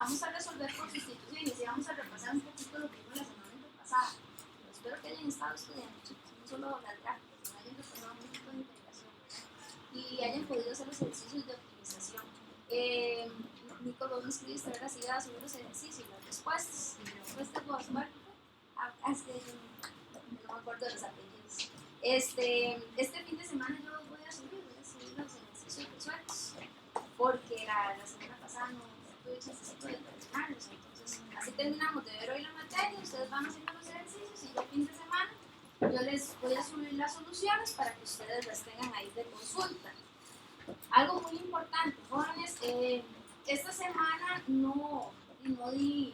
Vamos a resolver por sustituciones y vamos a repasar un poquito lo que vimos la semana pasada. Pero espero que hayan estado estudiando, chicos, no solo las gráficas, sino hayan repasado un poquito de integración, ¿verdad? Y hayan podido hacer los ejercicios de optimización. Nico, vos me escribiste, ¿verdad? Si ibas a subir los ejercicios, las respuestas. Y las respuestas vos, ¿cuál? Es que no me acuerdo de los apellidos. Este fin de semana yo voy a subir los ejercicios resueltos, porque la semana pasada no tuve chancecito de terminarlos. Entonces, así terminamos de ver hoy la materia, ustedes van haciendo los ejercicios y ya el fin de semana yo les voy a subir las soluciones para que ustedes las tengan ahí de consulta. Algo muy importante, jóvenes, esta semana no di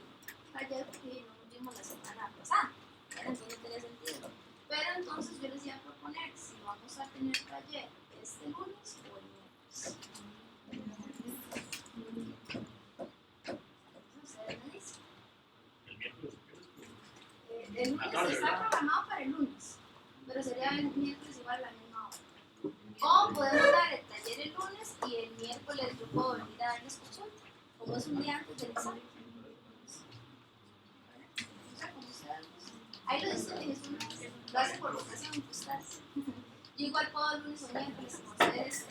taller porque no nos vimos la semana pasada, entonces no tenía sentido. Pero entonces yo les iba a proponer si vamos a tener taller este lunes o el miércoles. ¿Ustedes me dicen? El miércoles. El lunes está programado para el lunes, pero sería el miércoles igual a la misma hora. O podemos dar el taller el lunes y el miércoles yo puedo venir a darles consulta, como es un día antes del examen. Ahí lo dicen, lo hacen por vocación, ustedes. Yo igual puedo el lunes o miércoles con ustedes.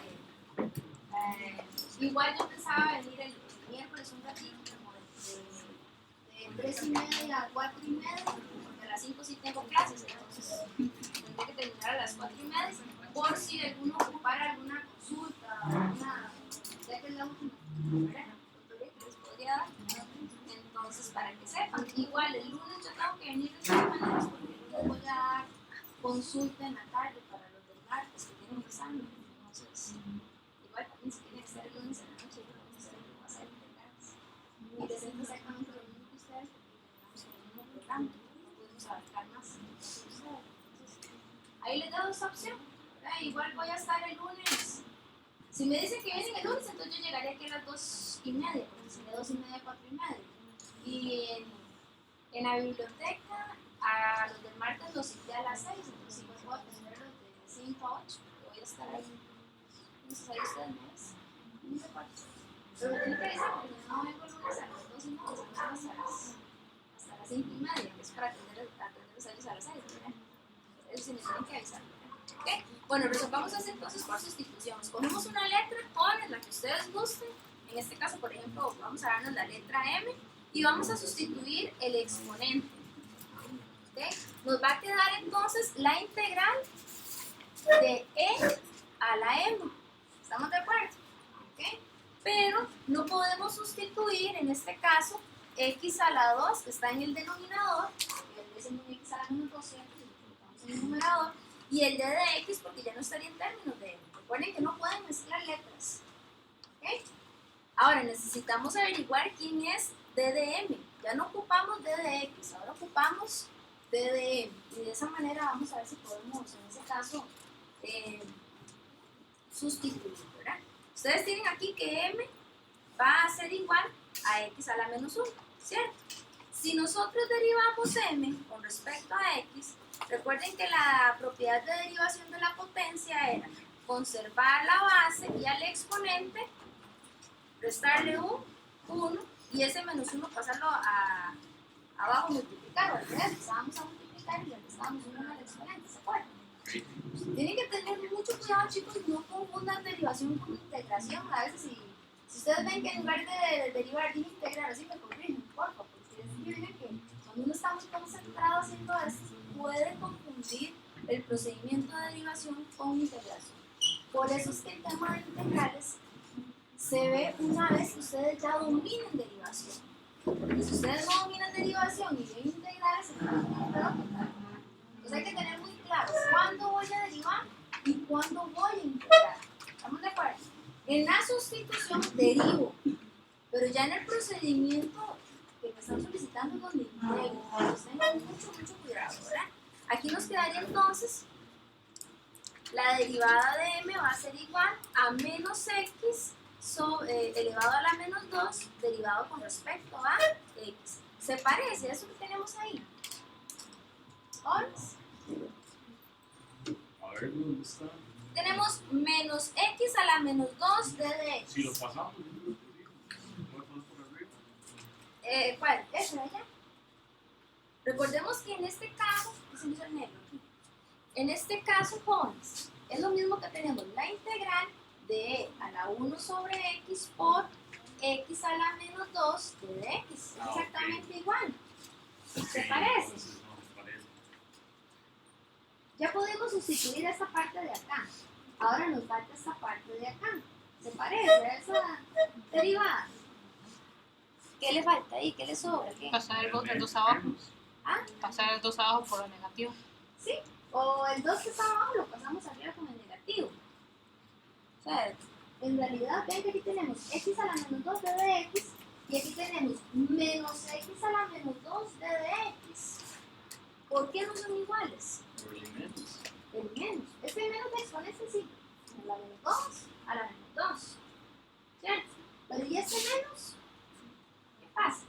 Igual yo pensaba venir el miércoles un ratito, como de 3:30 a 4:30, porque a las 5 sí tengo clases, entonces tendré que terminar a las 4:30, por si alguno ocupara alguna consulta, ya que es la última tutoría que les podría dar. Entonces, para que sepan, igual el lunes yo tengo que venir de todas maneras, porque el lunes voy a dar consulta en la tarde para los del martes que tienen examen. Entonces, igual también si tiene que ser el lunes en la noche, yo no sé qué va a ser integrales. Y les siento exactamente lo mismo que ustedes, porque tenemos el mismo programa, no podemos abarcar más que ustedes. Entonces, ahí les doy esa opción. Igual voy a estar el lunes. Si me dicen que vienen el lunes, entonces yo llegaré aquí a las 2:30, porque sería 2:30 a 4:30. Y en la biblioteca, a los del martes los cité a las 6, entonces igual voy a atenderlos de 5 a 8, voy a estar ahí. Entonces ahí ustedes me dicen, no se parte. Pero me tienen que avisar, porque no vengo el lunes a las 2:30, sino hasta las 5:30, que es para atenderlos a ellos a las 6, ¿verdad? Entonces sí me tienen que avisar. ¿Okay? Bueno, resolvamos así entonces por sustitución. Escogemos una letra, jóvenes, la que ustedes gusten. En este caso, por ejemplo, vamos a darnos la letra M y vamos a sustituir el exponente. ¿Okay? Nos va a quedar entonces la integral de E a la M. ¿Estamos de acuerdo? ¿Okay? Pero no podemos sustituir en este caso X a la 2, que está en el denominador, y decimos X a la menos 2, ¿cierto? En el numerador, y el D de X porque ya no estaría en términos de M. Recuerden que no pueden mezclar letras. ¿Okay? Ahora necesitamos averiguar quién es D de M. Ya no ocupamos D de X, ahora ocupamos D de M. Y de esa manera vamos a ver si podemos, en ese caso, sustituir, ¿verdad? Ustedes tienen aquí que M va a ser igual a X a la menos 1, ¿cierto? Si nosotros derivamos M con respecto a X, recuerden que la propiedad de derivación de la potencia era conservar la base y al exponente restarle un 1 y ese menos 1 pasarlo abajo multiplicar, o al revés, empezábamos a multiplicar y le restábamos 1 al exponente, ¿se acuerdan? Tienen que tener mucho cuidado, chicos, no confundan derivación con integración. A veces si ustedes ven que en lugar de derivar y integrar, así me corrigen, por favor, porque es que cuando uno está muy concentrado haciendo esto, puede confundir el procedimiento de derivación con integración. Por eso es que el tema de integrales se ve una vez que ustedes ya dominen derivación. Porque si ustedes no dominan derivación y ven integrales, se pueden total. Entonces hay que tener muy claro cuándo voy a derivar y cuándo voy a integrar. ¿Estamos de acuerdo? En la sustitución derivo, pero ya en el procedimiento que me están solicitando es donde integro. Entonces tengan mucho cuidado, ¿verdad? Aquí nos quedaría entonces la derivada de m va a ser igual a menos x elevado a la menos 2 derivado con respecto a x. ¿Se parece a eso que tenemos ahí? ¿Ahora? A ver, ¿dónde está? Tenemos menos x a la menos 2 d de x. Si lo pasamos, ¿no? ¿No por arriba? ¿Cuál? Ese de allá. Recordemos que en este caso, ¿qué se me hizo el negro aquí? En este caso, jóvenes, es lo mismo que tenemos la integral de e a la 1 sobre x por x a la menos 2 de x. Es exactamente igual. ¿Se parece? No, parece. Ya podemos sustituir esta parte de acá. Ahora nos falta esta parte de acá. ¿Se parece a esa derivada? ¿Qué le falta ahí? ¿Qué le sobra? ¿Qué? Pasar el 2 abajo. ¿Ah? Pasar el 2 abajo por lo negativo. ¿Sí? O el 2 que está abajo lo pasamos arriba con el negativo. O sea, en realidad, ven que aquí tenemos x a la menos 2 de dx y aquí tenemos menos x a la menos 2 de dx. ¿Por qué no son iguales? Por el menos. El menos. Este menos de exponencia sí. A la menos 2 a la menos 2. ¿Cierto? Pero ¿y este menos? ¿Qué pasa?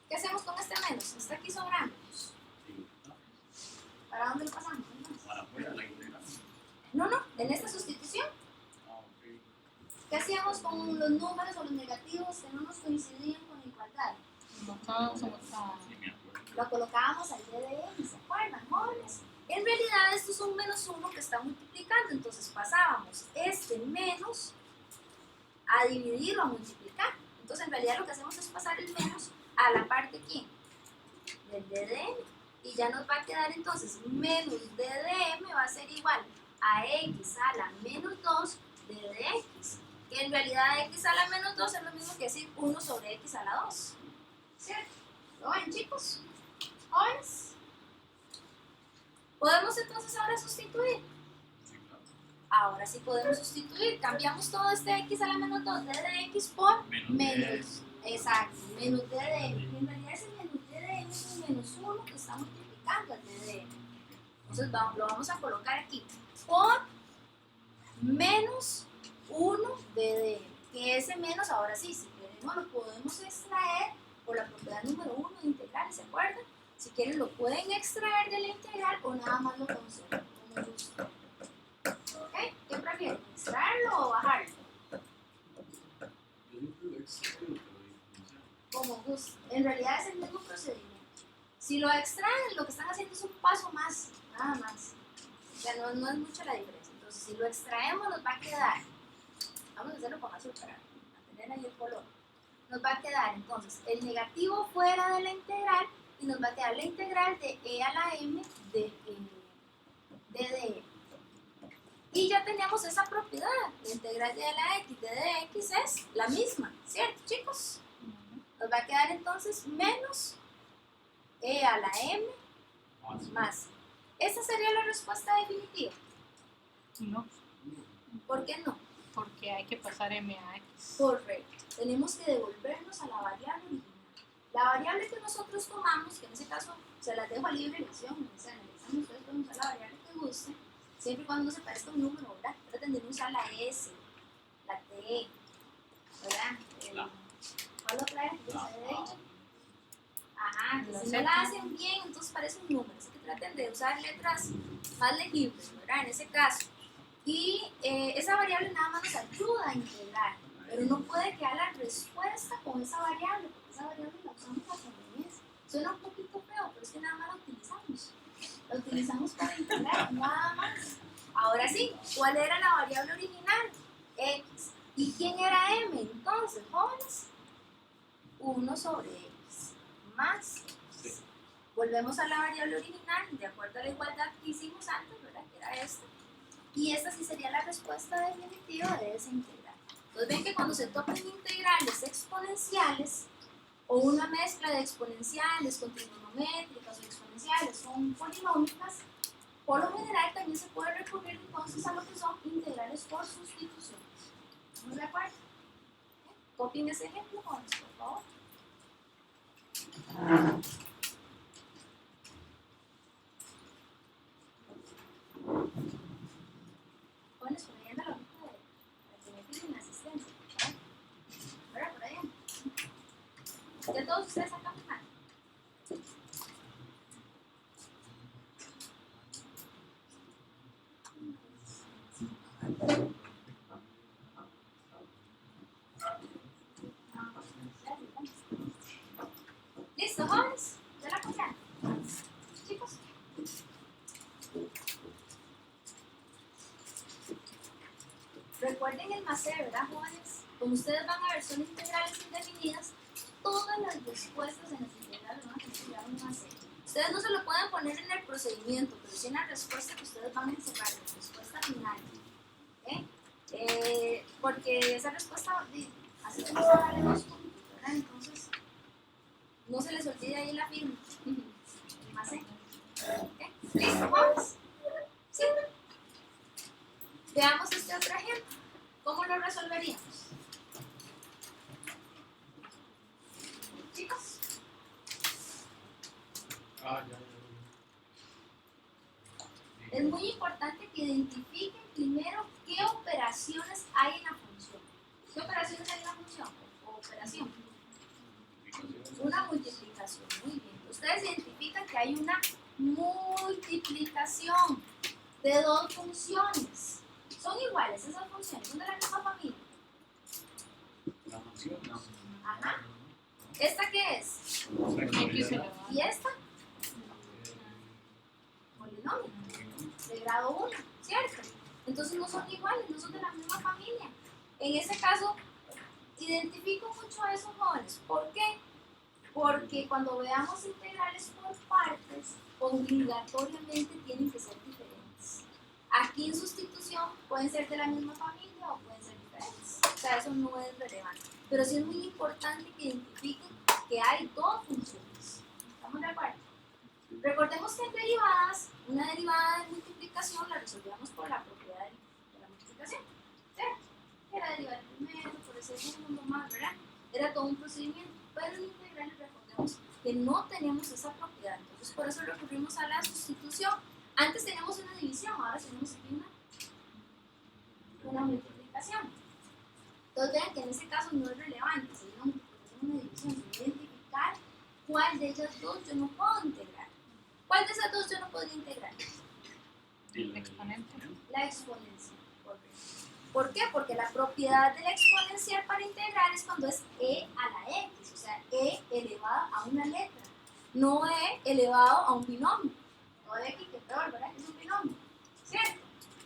¿Qué hacemos con este menos? Está aquí sobrando. Sí. ¿Para dónde lo pasamos? Entonces? Para afuera la integral. No, en esta sustitución. Ah, ok. ¿Qué hacíamos con los números o los negativos que no nos coincidían con igualdad? Botábamos en otra. Sí, me acuerdo. Lo colocábamos al pie de x, ¿se acuerdan, jóvenes? En realidad esto es un menos 1 que está multiplicando, entonces pasábamos este menos a dividirlo, a multiplicar. Entonces en realidad lo que hacemos es pasar el menos a la parte ¿quién? Del ddm. Y ya nos va a quedar entonces menos ddm va a ser igual a x a la menos 2 de dx. Que en realidad x a la menos 2 es lo mismo que decir 1 sobre x a la 2. ¿Cierto? ¿Lo ven, chicos? ¿Jóvenes? ¿Podemos entonces ahora sustituir? Sí, claro. Ahora sí podemos sustituir. Cambiamos todo este x a la menos 2 de dx por menos. Exacto, menos ddm. En realidad ese menos ddm es un menos 1 que está multiplicando el ddm. Entonces lo vamos a colocar aquí. Por menos 1 ddm. Que ese menos ahora sí, si queremos lo podemos extraer por la propiedad número 1 de integrales, ¿se acuerdan? Si quieren lo pueden extraer de la integral o nada más lo conservan, como gusten. ¿Ok? ¿Qué prefieren? ¿Extraerlo o bajarlo? Yo siempre lo extraño, pero funciona. Como gusten. En realidad es el mismo procedimiento. Si lo extraen, lo que están haciendo es un paso más, nada más. O sea, no es mucha la diferencia. Entonces, si lo extraemos, nos va a quedar. Vamos a hacerlo con azul para mantener ahí el color. Nos va a quedar entonces el negativo fuera de la integral y nos va a quedar la integral de e a la m de dm. Y ya tenemos esa propiedad. La integral de e a la x de dx es la misma, ¿cierto, chicos? Nos va a quedar entonces menos e a la m más. Esa sería la respuesta definitiva. No, ¿Por qué no? porque hay que pasar m a x. Correcto. Tenemos que devolvernos a la variable original. La variable que nosotros tomamos, que en ese caso se las dejo a libre elección, o sea, en el examen ustedes pueden usar la variable que guste, siempre y cuando no se parezca a un número, ¿verdad? Traten de no usar la S, la T, ¿verdad? ¿Cuál otra es? ¿Que se había dicho? Ajá, que La si no Z. la hacen bien, entonces parece un número. Así que traten de usar letras más legibles, ¿verdad? En ese caso. Y esa variable nada más nos ayuda a integrar, pero no puede quedar la respuesta con esa variable, porque esa variable la usamos a conveniencia. Suena un poquito feo, pero es que nada más la utilizamos. La utilizamos para integrar, nada más. Ahora sí, ¿cuál era la variable original? X. ¿Y quién era m? Entonces, jóvenes, 1 sobre x más x. Volvemos a la variable original, de acuerdo a la igualdad que hicimos antes, ¿verdad? Que era esta. Y esta sí sería la respuesta definitiva de esa integral. Entonces ven que cuando se tocan integrales exponenciales o una mezcla de exponenciales con trigonométricas o exponenciales con polinómicas, por lo general también se puede recurrir entonces a lo que son integrales por sustitución. ¿Estamos de acuerdo? Copien ese ejemplo, jóvenes, por favor. Jóvenes, por ahí anda la hojita para que me piden la asistencia. ¿Verdad? Por ahí anda. ¿Ya todos ustedes acá firman? ¿Listo, jóvenes? ¿Ya la copiaron? Chicos. Recuerden el MACE, ¿verdad, jóvenes? Como ustedes van a ver, son integrales indefinidas. Todas las respuestas en las integrales van a tener que llevar un MACE. Ustedes no se lo pueden poner en el procedimiento, pero sí en la respuesta que ustedes van a encerrar, la respuesta final. Porque esa respuesta así se les va a dar en los puntos, ¿verdad? Entonces, no se les olvide ahí la firma. El MACE. ¿Listo, jóvenes? ¿Sí? Veamos este otro ejemplo. ¿Cómo lo resolveríamos? Chicos, es muy importante que identifiquen primero qué operaciones hay en la función. ¿Qué operaciones hay en la función? O operación. Una multiplicación. Muy bien. Ustedes identifican que hay una multiplicación de dos funciones. Son iguales esas funciones, son de la misma familia. La función, no. Ajá. ¿Esta qué es? X elevado. ¿Y esta? Polinomio. De grado 1, ¿cierto? Entonces no son iguales, no son de la misma familia. En ese caso, identifico mucho a esos jóvenes. ¿Por qué? Porque cuando veamos integrales por partes, obligatoriamente tienen que ser diferentes. Aquí en sustitución pueden ser de la misma familia o pueden ser diferentes. O sea, eso no es relevante. Pero sí es muy importante que identifiquen que hay dos funciones. ¿Estamos de acuerdo? Recordemos que en derivadas, una derivada de multiplicación la resolvíamos por la propiedad de la multiplicación. ¿Cierto? Era derivar el primero, por el segundo, más, ¿verdad? Era todo un procedimiento. Pero en integrales recordemos que no tenemos esa propiedad. Entonces, por eso recurrimos a la sustitución. Antes teníamos una división, ahora tenemos aquí una multiplicación. Entonces, vean que en ese caso no es relevante. Si una multiplicación o una división, se debe identificar cuál de ellas dos yo no puedo integrar. ¿Cuál de esas dos yo no podría integrar? El exponente. La exponencial. Correcto. ¿Por qué? Porque la propiedad de la exponencial para integrar es cuando es e a la x, o sea, e elevado a una letra, no e elevado a un binomio. No de x que peor, ¿verdad? Que es un binomio, ¿cierto?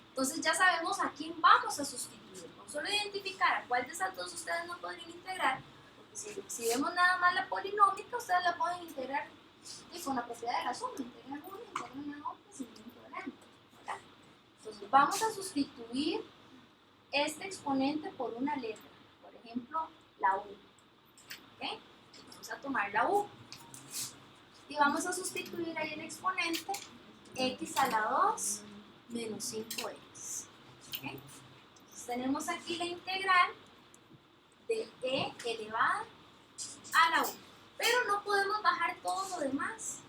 Entonces ya sabemos a quién vamos a sustituir. Con solo identificar a cuál de esas dos ustedes no podrían integrar, porque si vemos nada más la polinómica, ustedes la pueden integrar y con la propiedad de la suma, integran una, integran la otra sin ningún problema, ¿verdad? Entonces vamos a sustituir este exponente por una letra, por ejemplo, la U. ¿Okay? Vamos a tomar la U y vamos a sustituir ahí el exponente x a la 2 menos 5x. ¿Okay? Entonces tenemos aquí la integral de e elevada a la U, pero no podemos bajar todo lo demás.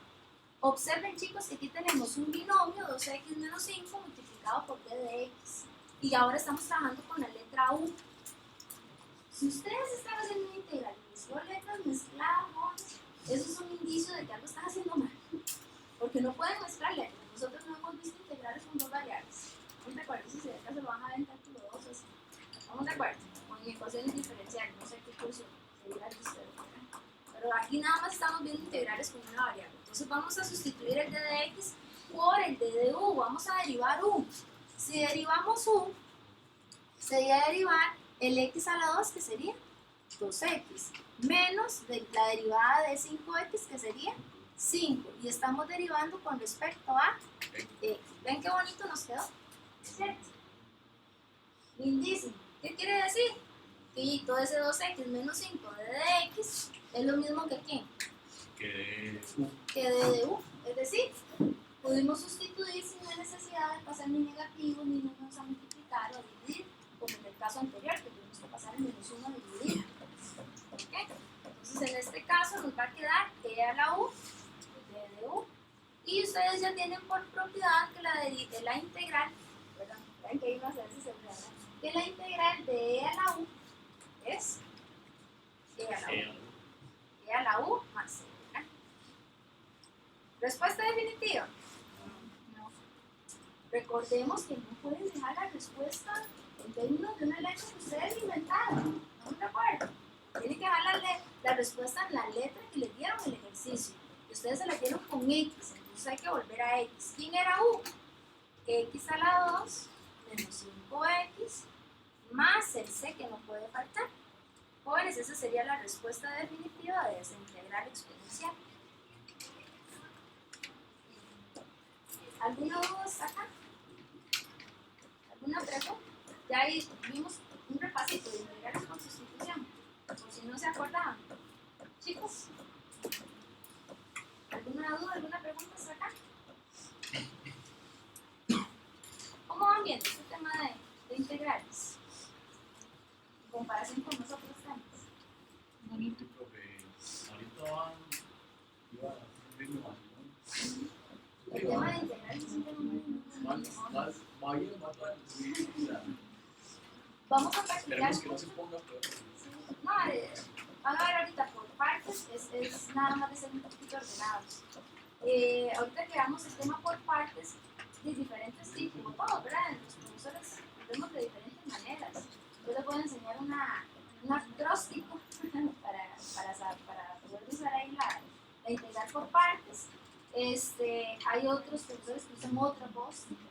Observen, chicos, que aquí tenemos un binomio 2x menos 5 multiplicado por d de x. Y ahora estamos trabajando con la letra U. Si ustedes están haciendo una integral y mezcló letras mezcladas, eso es un indicio de que algo están haciendo mal. Porque no pueden mezclar letras. Nosotros no hemos visto integrales con dos variables. ¿Estamos de acuerdo? Si de acá se lo van a ver en cálculo 2 así. ¿Estamos de acuerdo? O en ecuaciones diferenciales. No sé qué curso seguirá de ustedes. Pero aquí nada más estamos viendo integrales con una variable. Entonces vamos a sustituir el d de x por el d de u. Vamos a derivar u. Si derivamos u, sería derivar el x a la 2, que sería 2x, menos de la derivada de 5x, que sería 5. Y estamos derivando con respecto a x. ¿Ven qué bonito nos quedó? ¿Cierto? Lindísimo. ¿Qué quiere decir? Que todo ese 2x menos 5 de x es lo mismo que ¿quién? Que U. Que d de u. Es decir, pudimos sustituir sin la necesidad de pasar ni negativos ni números a multiplicar o a dividir, como en el caso anterior, que tuvimos que pasar el menos 1 a dividir. ¿Okay? Entonces, en este caso nos va a quedar e a la u, d de u, y ustedes ya tienen por propiedad que la integral, perdón, vean que ahí no se hace seguridad, que la integral de e a la u es e a la u, e a la u más c. Respuesta definitiva. No. Recordemos que no pueden dejar la respuesta en términos de una letra que ustedes inventaron. ¿Estamos de acuerdo? Tienen que dejar la respuesta en la letra que les dieron el ejercicio. ustedes se la dieron con X, entonces hay que volver a X. ¿Quién era U? X a la 2 menos 5X más el C que no puede faltar. Jóvenes, esa sería la respuesta definitiva de esa integral exponencial. ¿Alguna duda hasta acá? ¿Alguna pregunta? Ya ahí vimos un repasito de integrales por sustitución, por si no se acordaban. Chicos, ¿alguna duda, alguna pregunta hasta acá? ¿Cómo van viendo este tema de integrales? En comparación con los otros temas. Bonito. Creo que ahorita iba a un ritmo más, ¿no? El tema de integrales es un tema Va bien, va mal. Sí, o sea, vamos a practicar. esperemos que no se ponga peor. No, van a ver ahorita por partes, es nada más de ser un poquito ordenados. Ahorita que veamos el tema por partes de diferentes tipos, como todo, ¿verdad? Los profesores lo vemos de diferentes maneras. Yo les voy a enseñar un acróstico para poder usar ahí la integral por partes. Hay otros profesores que usan otro acróstico.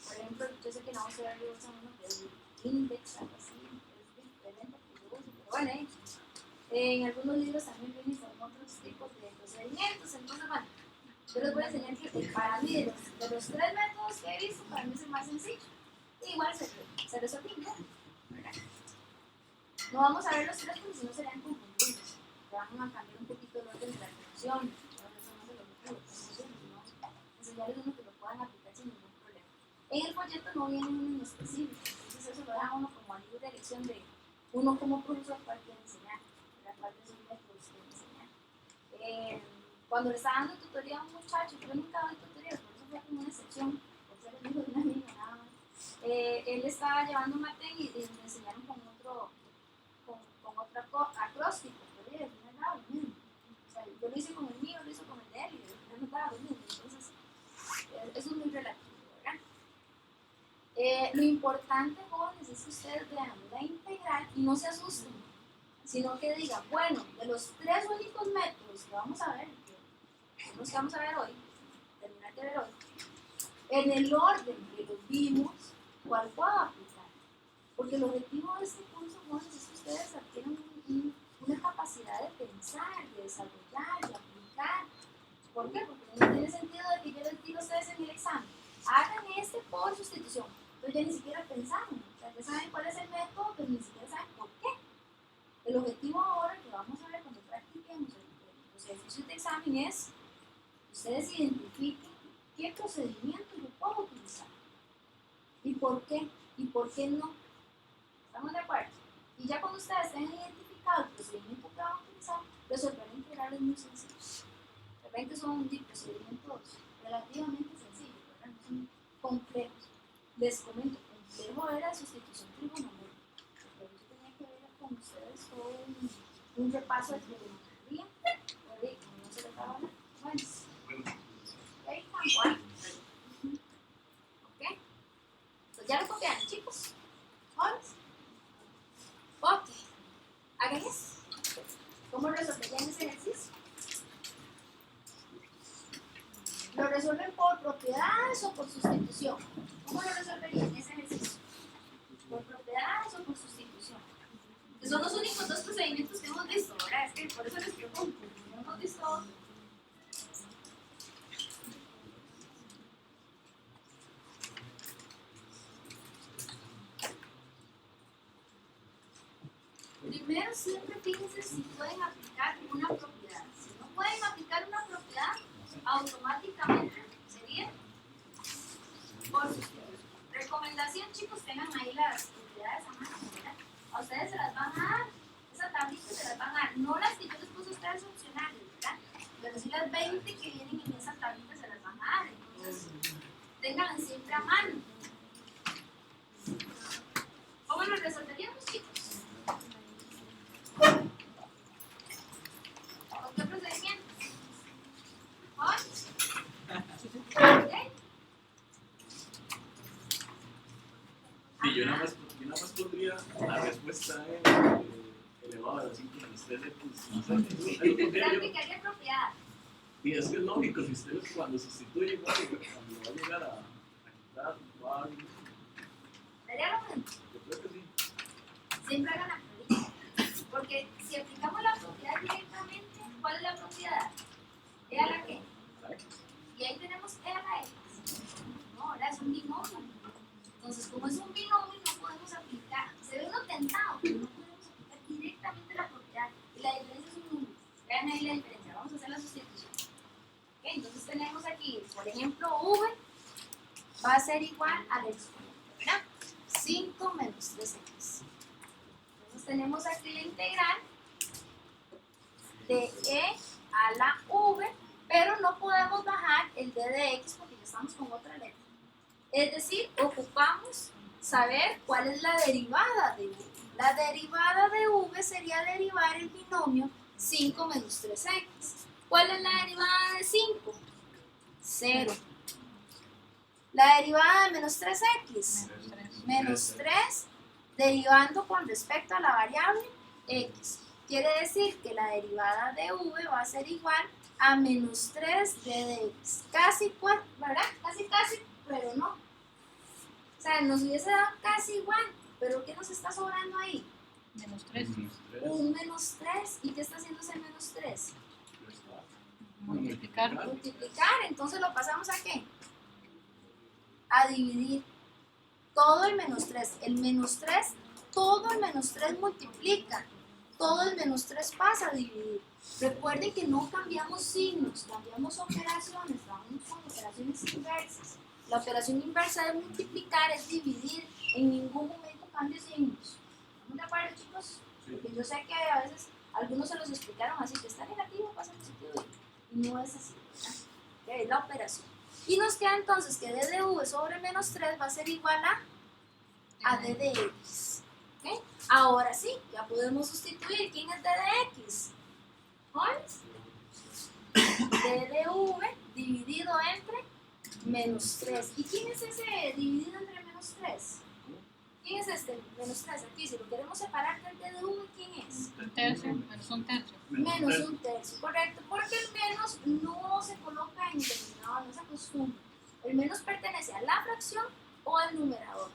Por ejemplo, yo sé que no vamos a ver usan uno que es index, algo así, es diferente que yo uso, pero bueno, en algunos libros también vienen con otros tipos de procedimientos. Entonces, bueno, yo les voy a enseñar que para mí, de los tres métodos que he visto, para mí es el más sencillo. Igual se resuelve, ¿verdad? No vamos a ver los tres porque si no serían confundidos. Vamos a cambiar un poquito el orden de la ejecución. Enseñarles uno que lo puedan aplicar sin ningún problema. En el folleto no viene uno en específico, entonces eso lo deja uno como a libre elección de uno como profesor cuál quiere enseñar, cuál de sus métodos quiere enseñar. Cuando le estaba dando tutoría a un muchacho, yo nunca doy tutoría, por eso fue como una excepción, por ser el hijo de una amiga nada más. Él estaba llevando un mate y le enseñaron con otro acróstico, pero al final daba lo mismo. O sea, yo lo hice con el mío, lo hice con el de él, y al final no daba lo mismo. Entonces, eso es muy relativo, ¿verdad? Lo importante, jóvenes, es que ustedes vean la integral y no se asusten, sino que digan, bueno, de los tres únicos métodos que vamos a ver, los que vamos a ver hoy, terminar de ver hoy, en el orden que los vimos, ¿cuál puedo aplicar? Porque el objetivo de este curso, jóvenes, es que ustedes adquieran una capacidad de pensar, de desarrollar, de aplicar. ¿Por qué? Porque no tiene sentido de que yo les diga a ustedes en el examen, hagan este por sustitución. Entonces ya ni siquiera pensaron, o sea, ya saben cuál es el método, pero ni siquiera saben por qué. El objetivo ahora que vamos a ver cuando practiquemos los ejercicios de examen es que ustedes identifiquen qué procedimiento yo puedo utilizar y por qué no. ¿Estamos de acuerdo? Y ya cuando ustedes tengan identificado el procedimiento que van a utilizar, resolver la integral es muy sencillo. Ven que son procedimientos relativamente sencillos, ¿verdad? No son complejos. Les comento, complejo era sustitución trigonométrica. Pero yo tenía que ver con ustedes todo un repaso de trigonometría. Como no se les daba nada. Bueno, ahí tampoco. ¿Ok? Pues ya lo copiaron, chicos. ¿Jóvenes? Ok. Hagan eso. ¿Cómo resolverían ese ejercicio? ¿Lo resuelven por propiedades o por sustitución? ¿Cómo lo resolverían ese ejercicio? ¿Por propiedades o por sustitución? Que son los únicos dos procedimientos que hemos visto, ¿verdad? Es que por eso les pregunto, no hemos visto otro. Primero siempre fíjense si pueden aplicar una propiedad. Si no pueden aplicar una propiedad, automáticamente sería por sustitución. Recomendación, chicos, tengan ahí las propiedades a mano, ¿verdad? A ustedes se las van a dar, esa tablita se las van a dar, no las que yo les puse a ustedes opcionales, ¿verdad? Pero sí las 20 que vienen en esa tablita se las van a dar, entonces tenganlas siempre a mano. ¿Cómo lo resolveríamos, chicos? ¿Con qué procedimiento? ¿Ok? Sí, yo nada más pondría la respuesta elevada a la 5 menos 3x más x. Usted lo pondría Pero yo. aplicaría propiedad. Y es que es lógico, si usted cuando sustituye igual, cuando va a llegar a quitar, va a... Sería lo mismo. Yo creo que sí. Siempre hagan la propiedad. Porque si aplicamos la propiedad directamente, ¿cuál es la propiedad? ¿E a la qué? Y ahí tenemos E a la X. No, ahora es un binomio. Entonces, como es un binomio, no podemos aplicar. Se ve uno tentado, pero no podemos aplicar directamente la propiedad. Y la diferencia es un número. Vean ahí la diferencia. Vamos a hacer la sustitución. ¿Okay? Entonces, tenemos aquí, por ejemplo, V va a ser igual al exponente, ¿verdad? 5 menos 3x. Entonces, tenemos aquí la integral de E a la V, pero no podemos bajar el d de x porque ya estamos con otra letra. Es decir, ocupamos saber cuál es la derivada de v. La derivada de v sería derivar el binomio 5 menos 3x. ¿Cuál es la derivada de 5? 0. La derivada de menos 3x, menos 3, derivando con respecto a la variable x. Quiere decir que la derivada de v va a ser igual a menos 3 d de x. Casi, ¿verdad? Casi, pero no. O sea, nos hubiese dado casi igual, pero ¿qué nos está sobrando ahí? Menos 3. Un menos 3. ¿Y qué está haciendo ese menos 3? Multiplicar. Multiplicar. Entonces lo pasamos a ¿qué? A dividir. Todo el menos 3. El menos 3, todo el menos 3 multiplica. Todo el menos 3 pasa a dividir. Recuerden que no cambiamos signos, cambiamos operaciones, vamos con operaciones inversas. La operación inversa de multiplicar es dividir, en ningún momento cambia signos. ¿Estamos de acuerdo, chicos? Porque yo sé que a veces algunos se los explicaron así, que está negativo, pasa positivo, y no es así, ¿verdad? Es la operación. Y nos queda entonces que d de v sobre menos 3 va a ser igual a d de x. ¿Okay? Ahora sí, ya podemos sustituir. ¿Quién es d de x? ¿Cuál? d de v dividido entre menos 3. ¿Y quién es ese dividido entre menos 3? ¿Quién es este menos 3? Aquí, si lo queremos separar del d de v, ¿quién es? Un tercio, menos un tercio. Menos un tercio, correcto. Porque el menos no se coloca en el denominador, no se acostumbra. El menos pertenece a la fracción o al numerador.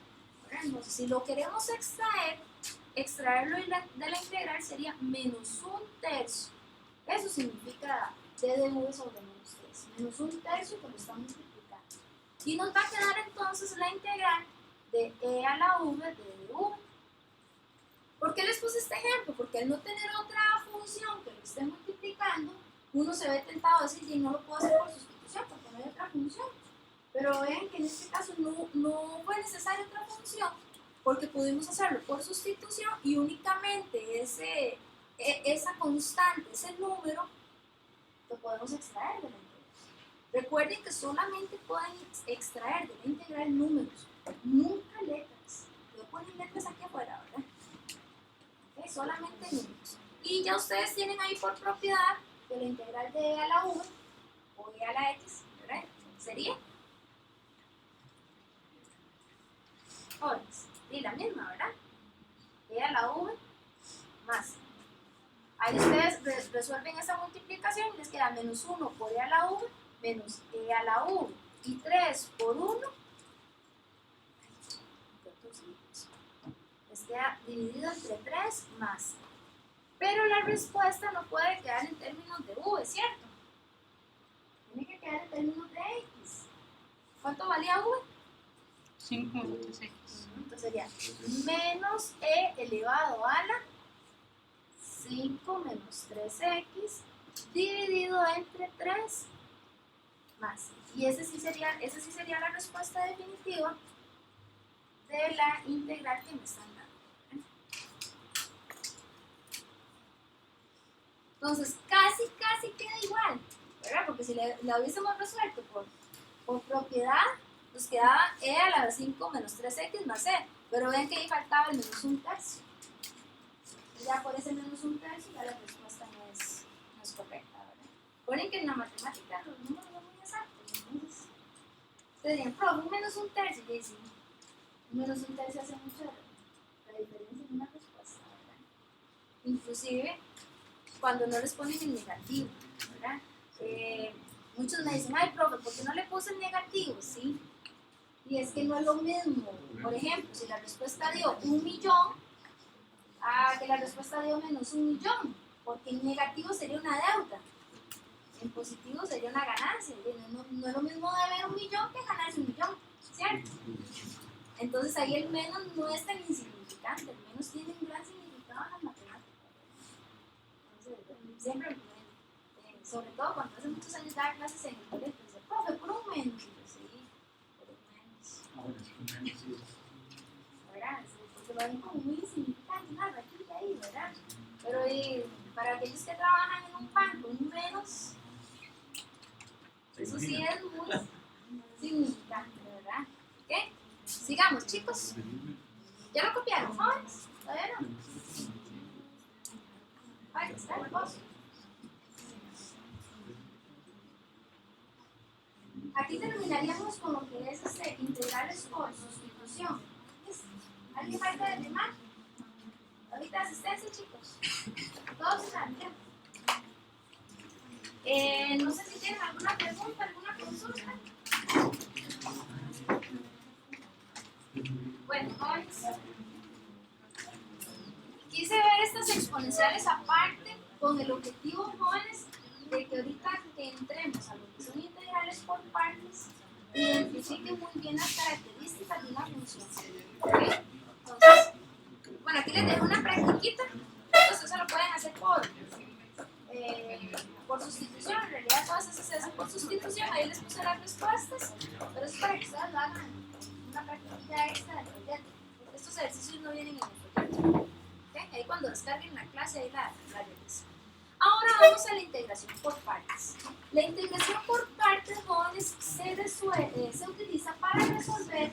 Entonces, si lo queremos extraer, extraerlo de la integral sería menos un tercio. Eso significa d de v sobre menos 3. Menos un tercio que lo está multiplicando. Y nos va a quedar entonces la integral de e a la v de d de v. ¿Por qué les puse este ejemplo? Porque al no tener otra función que lo esté multiplicando, uno se ve tentado a decir, y no lo puedo hacer por sustitución porque no hay otra función. Pero vean que en este caso no fue necesaria otra función porque pudimos hacerlo por sustitución y únicamente esa constante, ese número, lo podemos extraer de la integral. Recuerden que solamente pueden extraer de la integral números, nunca letras. Yo ponen letras aquí afuera, ¿verdad? ¿Okay? Solamente números. Y ya ustedes tienen ahí por propiedad que la integral de e a la v o e a la x, ¿verdad? Sería y la misma, ¿verdad? E a la v más. Ahí ustedes resuelven esa multiplicación y les queda menos 1 por e a la v menos e a la v. Y 3 por 1 les queda dividido entre 3 más. Pero la respuesta no puede quedar en términos de v, ¿cierto? Tiene que quedar en términos de x. ¿Cuánto valía v? 5 menos 3x. Entonces sería menos e elevado a la 5 menos 3x dividido entre 3 más. Y esa sí sería la respuesta definitiva de la integral que me están dando. Entonces casi queda igual, ¿verdad? Porque si la hubiésemos resuelto por propiedad, nos quedaba e a la 5 menos 3x más e. Pero ven que ahí faltaba el menos un tercio. Y ya por ese menos un tercio ya la respuesta no es correcta, ¿verdad? Recuerden que en la matemática los números son muy exactos. Entonces, ustedes dirían, profe, un menos un tercio. Y sí, un menos un tercio hace mucho la diferencia en una respuesta, ¿verdad? Inclusive, cuando no les ponen el negativo, ¿verdad? Muchos me dicen, ay, profe, ¿por qué no le puse el negativo? Sí, y es que no es lo mismo. Por ejemplo, si la respuesta dio 1.000.000, que la respuesta dio menos 1.000.000, porque en negativo sería una deuda, en positivo sería una ganancia. No es lo mismo deber 1.000.000 que ganarse 1.000.000, ¿cierto? Entonces ahí el menos no es tan insignificante, el menos tiene un gran significado en las matemáticas. Entonces, siempre, sobre todo cuando hace muchos años daba clases en el colegio, dice, profe, por un menos. Y yo, sí, por un menos. ¿Verdad? Sí, porque lo ven como muy insignificante, una rayita ahí, ¿verdad? Pero para aquellos que trabajan en un banco, un menos, eso sí es muy significante, ¿verdad? ¿Ok? Sigamos, chicos. ¿Ya lo copiaron, jóvenes? ¿Todavía no? Ay, está el pozo. Aquí terminaríamos con lo que es integrales por sustitución. ¿Listo? ¿Alguien falta de tema? Ahorita asistencia, chicos. Todos están bien. No sé si tienen alguna pregunta, alguna consulta. Bueno, jóvenes. Quise ver estas exponenciales aparte con el objetivo, jóvenes, de que ahorita que entremos a lo que son integrales por partes, identifiquen muy bien las características de una función. ¿Ok? Entonces, bueno, aquí les dejo una practiquita. Entonces se lo pueden hacer por sustitución. En realidad todas esas se hacen por sustitución. Ahí les puse las respuestas, pero es para que ustedes lo hagan una practiquita extra del proyecto, porque estos ejercicios no vienen en el proyecto. ¿Okay? Ahí cuando descarguen la clase, ahí la revisan. Ahora vamos a la integración por partes. La integración por partes, jóvenes, se utiliza para resolver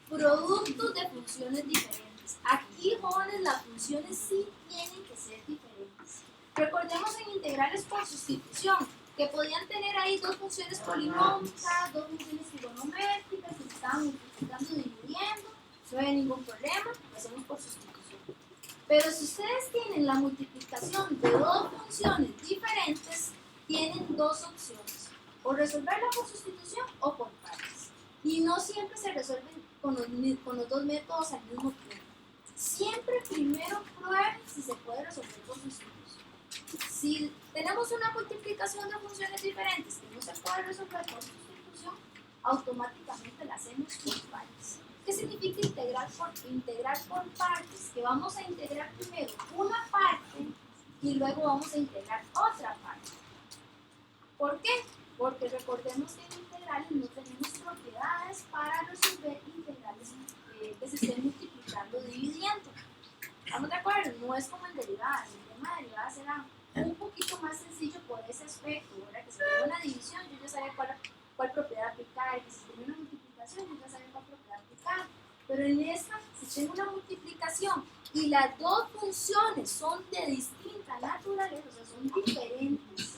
productos de funciones diferentes. Aquí, jóvenes, las funciones sí tienen que ser diferentes. Recordemos en integrales por sustitución, que podían tener ahí dos funciones polinómicas, dos funciones trigonométricas, que se estaban multiplicando y dividiendo, no hay ningún problema, lo hacemos por sustitución. Pero si ustedes tienen la multiplicación de dos funciones diferentes, tienen dos opciones, o resolverla por sustitución o por partes. Y no siempre se resuelven con los dos métodos al mismo tiempo. Siempre primero prueben si se puede resolver por sustitución. Si tenemos una multiplicación de funciones diferentes que no se puede resolver por sustitución, automáticamente la hacemos por partes. ¿Qué significa integrar por partes? Que vamos a integrar primero una parte y luego vamos a integrar otra parte. ¿Por qué? Porque recordemos que en integrales no tenemos propiedades para resolver integrales que se estén multiplicando o dividiendo. ¿Estamos de acuerdo? No es como en derivadas. El tema de derivadas era un poquito más sencillo por ese aspecto, ¿verdad? Que si tengo una división, yo ya sabía cuál propiedad aplicar, y que si tengo una multiplicación, yo ya sabía cuál propiedad aplicar. Pero en esta, si tengo una multiplicación y las dos funciones son de distinta naturaleza, o sea, son diferentes,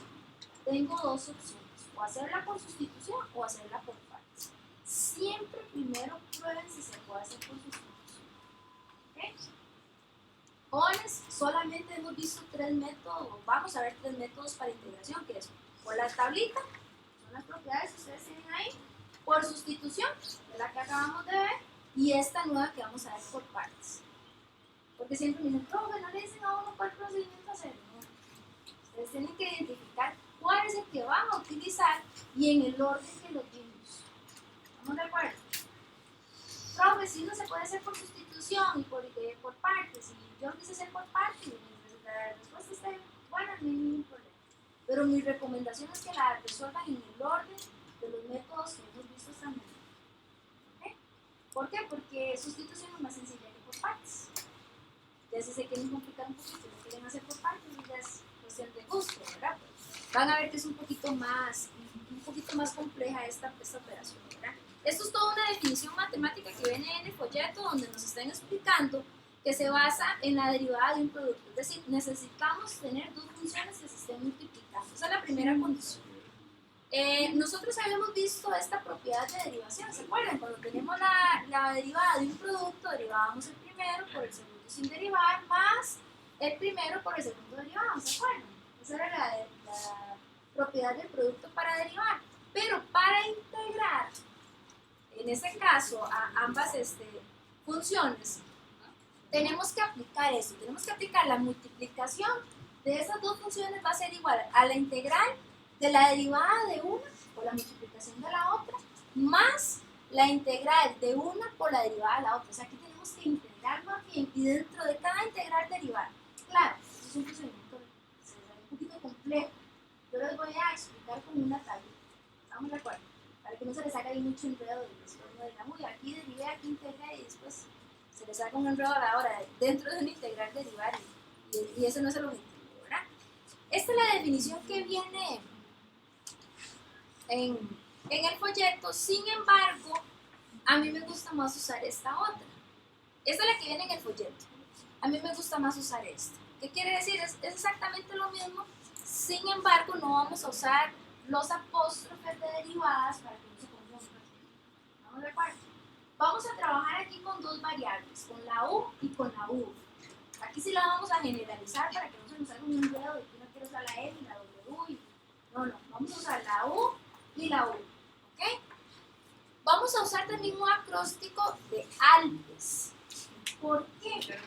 tengo dos opciones, o hacerla por sustitución o hacerla por partes. Siempre primero prueben si se puede hacer por sustitución. ¿Ok? Jóvenes, solamente hemos visto tres métodos, vamos a ver tres métodos para integración, que es por la tablita, son las propiedades que ustedes tienen ahí, por sustitución, que es la que acabamos de ver, y esta nueva que vamos a ver por partes. Porque siempre me dicen, profe, no le dicen a uno cuál procedimiento hacer. No. Ustedes tienen que identificar cuál es el que van a utilizar y en el orden que lo dimos. ¿Estamos de acuerdo? Profe, si no se puede hacer por sustitución y por partes, y yo lo quise hacer por partes, y la respuesta está buena, no hay ningún problema. Pero mi recomendación es que la resuelvan en el orden de los métodos que hemos visto esta mañana. ¿Por qué? Porque sustitución es más sencilla que por partes. Ya si se quieren complicar un poquito, lo quieren hacer por partes, ya es cuestión de gusto, ¿verdad? Van a ver que es un poquito más compleja esta operación, ¿verdad? Esto es toda una definición matemática que viene en el folleto donde nos están explicando que se basa en la derivada de un producto. Es decir, necesitamos tener dos funciones que se estén multiplicando. Esa es la primera condición. Nosotros habíamos visto esta propiedad de derivación, ¿se acuerdan? Cuando tenemos la derivada de un producto, derivábamos el primero por el segundo sin derivar, más el primero por el segundo derivado, ¿se acuerdan? propiedad del producto para derivar. Pero para integrar, en este caso, a ambas funciones, tenemos que aplicar eso, tenemos que aplicar la multiplicación de esas dos funciones va a ser igual a la integral de la derivada de una por la multiplicación de la otra, más la integral de una por la derivada de la otra. O sea, aquí tenemos que integrar más bien y dentro de cada integral derivar. Claro, esto es un procedimiento un poquito complejo. Yo les voy a explicar con una tablita. ¿Estamos de acuerdo? Para que no se les haga ahí mucho enredo y después no digan, uy, aquí derivé, aquí integré y después se les haga un enredo a la hora de, dentro de una integral derivar y ese no es el objetivo, ¿verdad? Esta es la definición que viene en el folleto. Sin embargo, a mí me gusta más usar esta otra. Esta es la que viene en el folleto. A mí me gusta más usar esta. ¿Qué quiere decir? Es exactamente lo mismo. Sin embargo, no vamos a usar los apóstrofes de derivadas para que no se confundan. ¿Estamos de acuerdo? Vamos a trabajar aquí con dos variables, con la U y con la U. Aquí sí la vamos a generalizar para que no se nos haga un enredo de que uno quiere usar la L y la W. No, vamos a usar la U y la U. ¿Ok? Vamos a usar también un acróstico de Alpes. ¿Por qué?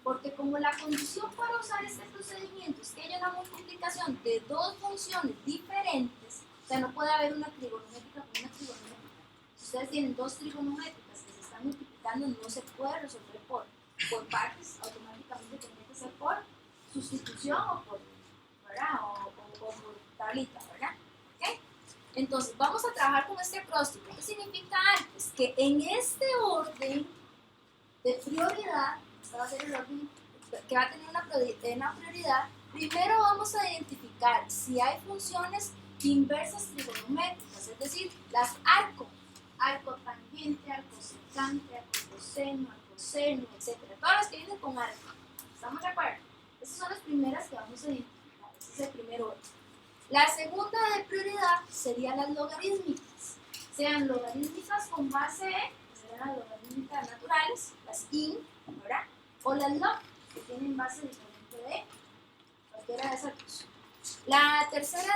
Porque como la condición para usar este procedimiento es que haya una multiplicación de dos funciones diferentes, o sea, no puede haber una trigonométrica con una trigonométrica. Si ustedes tienen dos trigonométricas que se están multiplicando, no se puede resolver por partes, automáticamente tiene que ser por sustitución o por, ¿verdad? O por tablita, ¿verdad? ¿Okay? Entonces, vamos a trabajar con este acróstico. ¿Qué significa antes? Que en este orden de prioridad, este va a ser el orden que va a tener una prioridad, primero vamos a identificar si hay funciones inversas trigonométricas, es decir, las arcotangente, arcosecante, arcoseno, arcoseno, etc. Todas las que vienen con arco. ¿Estamos de acuerdo? Esas son las primeras que vamos a identificar. Ese es el primer orden. La segunda de prioridad serían las logarítmicas. Sean logarítmicas con base E, que serían las logarítmicas naturales, las IN, ¿verdad? O las log, que tienen base diferente de E, cualquiera de esas dos. La tercera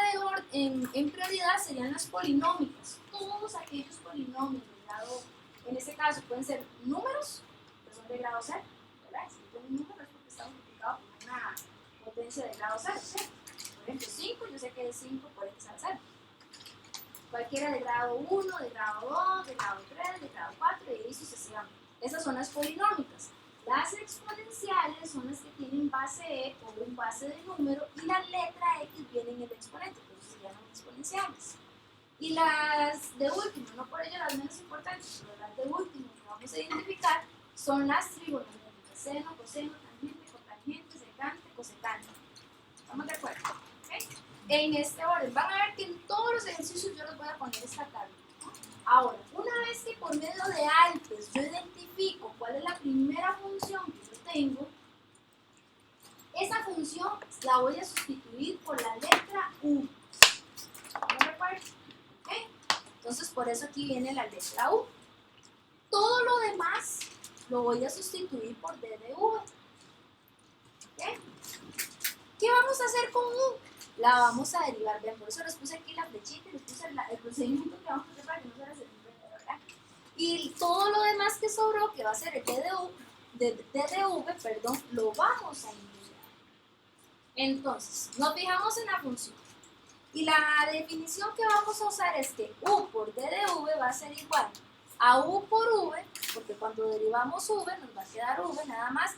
en prioridad serían las polinómicas. Todos aquellos polinomios de grado, en este caso pueden ser números, que son de grado 0, ¿verdad? Si yo tengo un número es porque está multiplicado por una potencia de grado 0, ¿cierto? Por ejemplo, 5, yo sé que de 5 puede que sea 0. Cualquiera de grado 1, de grado 2, de grado 3, de grado 4 y ahí sucesivamente. Esas son las polinómicas. Las exponenciales son las que tienen base E o un base de número y la letra X viene en el exponente, por eso se llaman exponenciales. Y las de último, no por ello las menos importantes, pero las de último que vamos a identificar son las trigonométricas: seno, coseno, tangente, cotangente, secante, cosecante. ¿Estamos de acuerdo? ¿Okay? En este orden. Van a ver que en todos los ejercicios yo les voy a poner esta tabla. Ahora, una vez que por medio de Alpes yo identifico cuál es la primera función que yo tengo, esa función la voy a sustituir por la letra U. ¿No recuerdan? ¿Okay? Entonces, por eso aquí viene la letra U. Todo lo demás lo voy a sustituir por DDV. ¿Okay? ¿Qué vamos a hacer con U? La vamos a derivar. Vean, por eso les puse aquí la flechita y les puse el procedimiento que vamos a hacer para que no se les olvide, ¿verdad? Y todo lo demás que sobró, que va a ser el DDV, perdón, lo vamos a integrar. Entonces, nos fijamos en la función. Y la definición que vamos a usar es que U por DDV va a ser igual a U por V, porque cuando derivamos V nos va a quedar V nada más,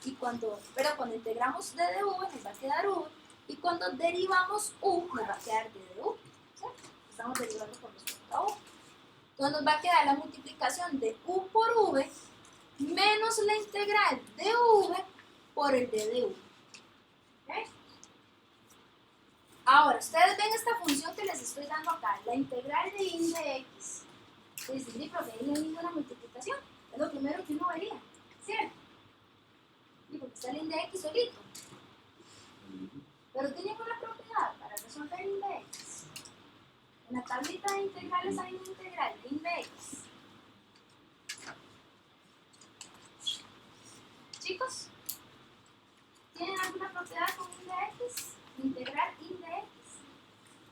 pero cuando integramos DDV nos va a quedar V, y cuando derivamos U nos va a quedar DDU, ¿cierto? Estamos derivando con respecto a U. Entonces nos va a quedar la multiplicación de U por V menos la integral de V por el DDU. ¿Okay? Ahora, ustedes ven esta función que les estoy dando acá, la integral de in de x. Pues sí, profe, ahí le hizo la multiplicación. Es lo primero que uno vería, ¿cierto? Y porque está el in de x solito. Pero tiene una propiedad para resolver in de x. En la tablita de integrales hay una integral de in de x. Chicos, ¿tienen alguna propiedad con in de x? Integrar in de x.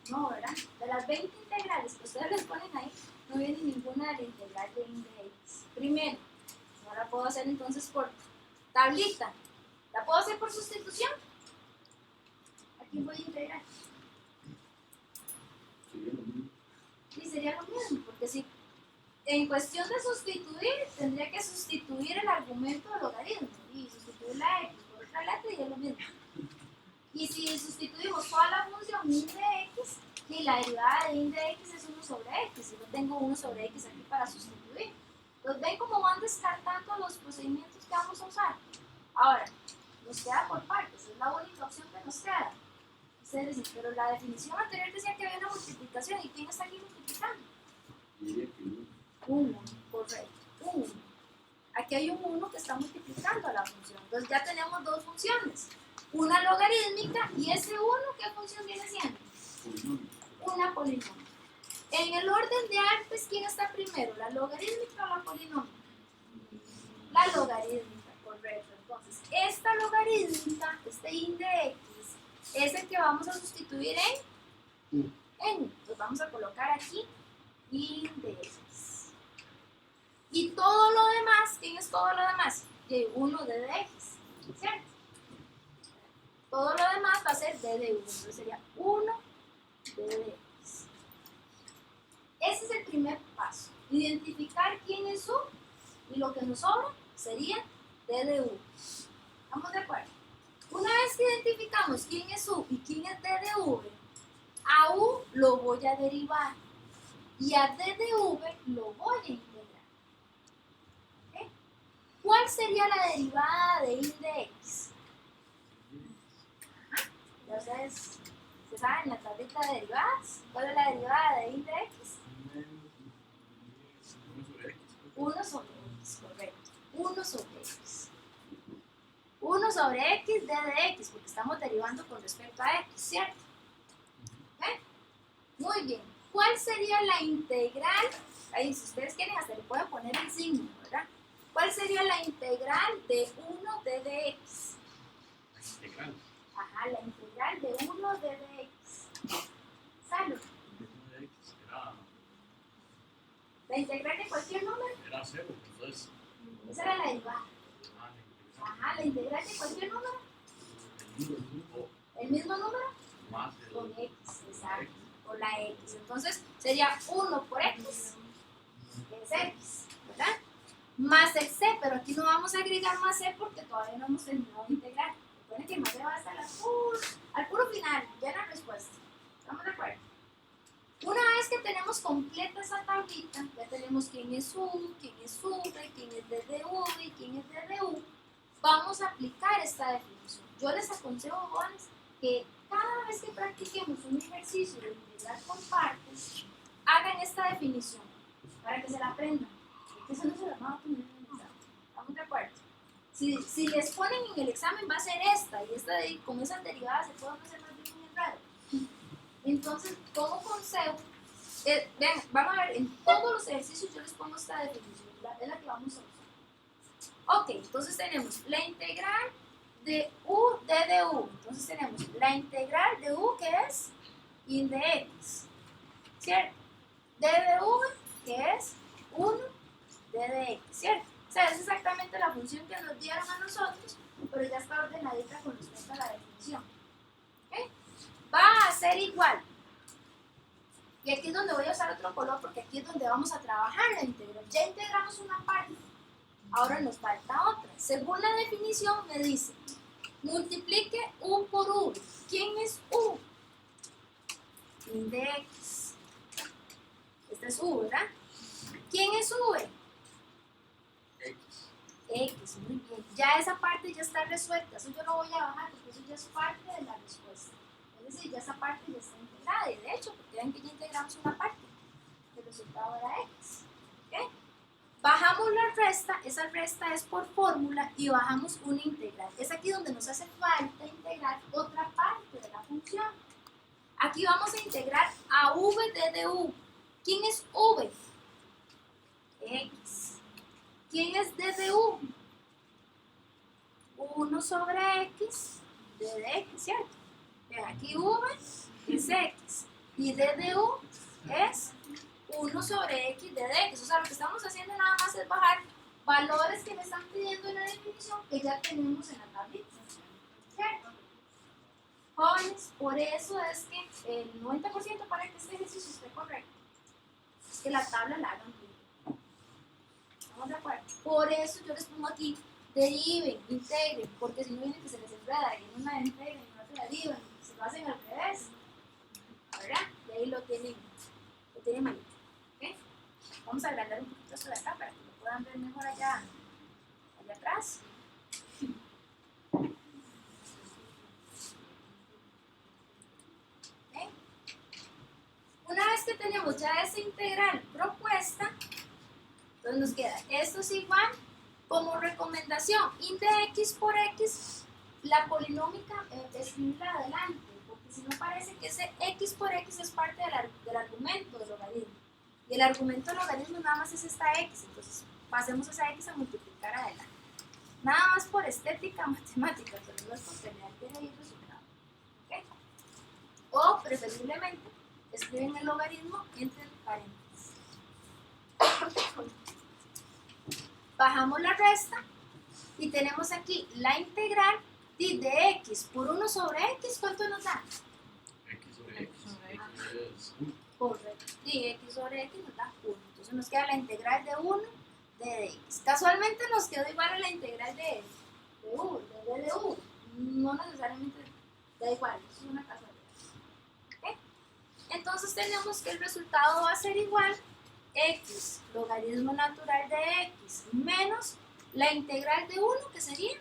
No, ¿verdad? De las 20 integrales que ustedes les ponen ahí, no viene ninguna de la integral de in de x. Primero, no la puedo hacer entonces por tablita. ¿La puedo hacer por sustitución? Aquí voy a integrar. Y sería lo mismo, porque si en cuestión de sustituir, tendría que sustituir el argumento del logaritmo y sustituir la x por otra letra y es lo mismo. Y si sustituimos toda la función in de x, y la derivada de in de x es 1 sobre x, y yo tengo 1 sobre x aquí para sustituir. Entonces, ¿ven cómo van descartando los procedimientos que vamos a usar? Ahora, nos queda por partes, es la única opción que nos queda. Ustedes dicen, pero la definición anterior decía que había una multiplicación, ¿y quién está aquí multiplicando? 1, correcto, 1. Aquí hay un 1 que está multiplicando la función. Entonces ya tenemos dos funciones. Una logarítmica y ese 1, ¿qué función viene siendo? Una polinomio. En el orden de artes, ¿quién está primero? ¿La logarítmica o la polinomio? La logarítmica, correcto. Entonces, esta logarítmica, este in de x, es el que vamos a sustituir en. Entonces vamos a colocar aquí in de x. Y todo lo demás, ¿quién es todo lo demás? De 1 d de x, ¿cierto? Todo lo demás va a ser d de 1, entonces sería 1 d de x. Ese es el primer paso, identificar quién es u, y lo que nos sobra sería d de u. ¿Estamos de acuerdo? Una vez que identificamos quién es u y quién es d de v, a u lo voy a derivar y a d de v lo voy a integrar. ¿Okay? ¿Cuál sería la derivada de in de x? Ya ustedes se saben la tablita de derivadas. ¿Cuál es la derivada de in de x? 1 sobre x, correcto. 1 sobre x. 1 sobre x, d de x, porque estamos derivando con respecto a x, ¿cierto? ¿Okay? Muy bien. ¿Cuál sería la integral? Ahí, si ustedes quieren, hasta le pueden poner el signo, ¿verdad? ¿Cuál sería la integral de 1 d de x? Integral. Ajá, la integral de 1 d de x. Salud. La integral de cualquier número. Era 0, entonces. Esa era la derivada. Ajá, la integral de cualquier número. ¿El mismo número? Más Con x, exacto. Con la x. Entonces sería 1 por x, que es x, ¿verdad? Más el c, pero aquí no vamos a agregar más c porque todavía no hemos terminado de integrar. Recuerden que más c va a estar al puro final, ya la respuesta. ¿Estamos de acuerdo? Una vez que tenemos completa esa tablita, ya tenemos quién es u, quién es v, quién es d de v y quién es d de u, vamos a aplicar esta definición. Yo les aconsejo, jóvenes, que cada vez que practiquemos un ejercicio de integrar por partes, hagan esta definición para que se la aprendan. Porque eso no se la van a poner en el examen. ¿Estamos de acuerdo? Si les ponen en el examen va a ser esta, y esta de, con esas derivadas se pueden hacer más bien muy raro. Entonces, como consejo, vean, vamos a ver, en todos los ejercicios yo les pongo esta definición, es la que vamos a usar. Ok, entonces tenemos la integral de u d de u. Entonces tenemos la integral de u, que es in de x, ¿cierto? D de v, que es 1 d de x, ¿cierto? O sea, es exactamente la función que nos dieron a nosotros, pero ya está ordenadita con respecto a la definición. ¿Okay? Va a ser igual. Y aquí es donde voy a usar otro color, porque aquí es donde vamos a trabajar la integral. Ya integramos una parte, ahora nos falta otra. Según la definición me dice, multiplique u por v. ¿Quién es u? In de x. Este es u, ¿verdad? ¿Quién es v? X. X, muy bien. Ya esa parte ya está resuelta. Eso yo lo voy a bajar porque eso ya es parte de la respuesta. Es decir, ya esa parte ya está integrada. Y de hecho, porque ven que ya integramos una parte. El resultado era X. ¿Okay? Bajamos la resta. Esa resta es por fórmula y bajamos una integral. Es aquí donde nos hace falta integrar otra parte de la función. Aquí vamos a integrar a v d de u. ¿Quién es v? X. ¿Quién es d de u? 1 sobre x, d de x, ¿cierto? Vean, aquí v es x. Y d de u es 1 sobre x de dx. O sea, lo que estamos haciendo nada más es bajar valores que me están pidiendo en la definición que ya tenemos en la tablita. ¿Cierto? Jóvenes, por eso es que el 90% para que este ejercicio esté correcto es que la tabla la hagan bien. ¿Estamos de acuerdo? Por eso yo les pongo aquí deriven, integren, porque si no viene que se les enreda y en una integren y en otra deriven, se lo hacen al revés, ¿verdad? Y ahí lo tienen malito. ¿Okay? Vamos a agrandar un poquito esto de acá para que lo puedan ver mejor allá atrás. ¿Okay? Una vez que tenemos ya esa integral propuesta, entonces nos queda esto es igual. Como recomendación, int de x por x, la polinómica escribirla adelante, porque si no parece que ese x por x es parte del argumento del logaritmo. Y el argumento del logaritmo nada más es esta x, entonces pasemos esa x a multiplicar adelante. Nada más por estética matemática, pero no es porque me tiene ahí el resultado. ¿Okay? O preferiblemente, escriben el logaritmo entre paréntesis. Bajamos la resta y tenemos aquí la integral de x por 1 sobre x, ¿cuánto nos da? X sobre X es 1. Correcto, y x sobre x nos da 1, entonces nos queda la integral de 1 de dx. Casualmente nos quedó igual a la integral de u, de d de u, no necesariamente da igual, eso es una casualidad. ¿Okay? Entonces tenemos que el resultado va a ser igual x logaritmo natural de x menos la integral de 1, que sería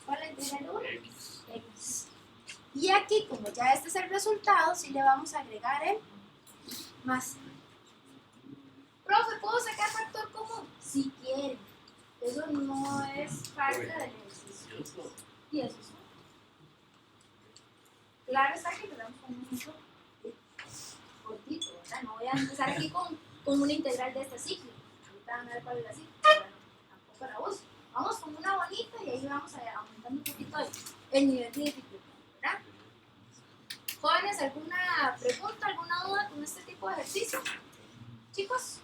¿cuál es la integral de 1? X. X. Y aquí, como ya este es el resultado, sí le vamos a agregar el más. Profe, ¿puedo sacar factor común? Si quieren. Eso no es parte del ejercicio. ¿Cierto? Y eso es. Claro está que empezamos con un ejemplo cortito, ¿verdad? No voy a empezar aquí con una integral de este ciclo. Ahorita van a ver cuál es la ciclo, pero bueno, tampoco la uso. Vamos con una bonita y ahí vamos a aumentando un poquito el nivel de dificultad, ¿verdad? Jóvenes, ¿alguna pregunta, alguna duda con este tipo de ejercicio? Chicos,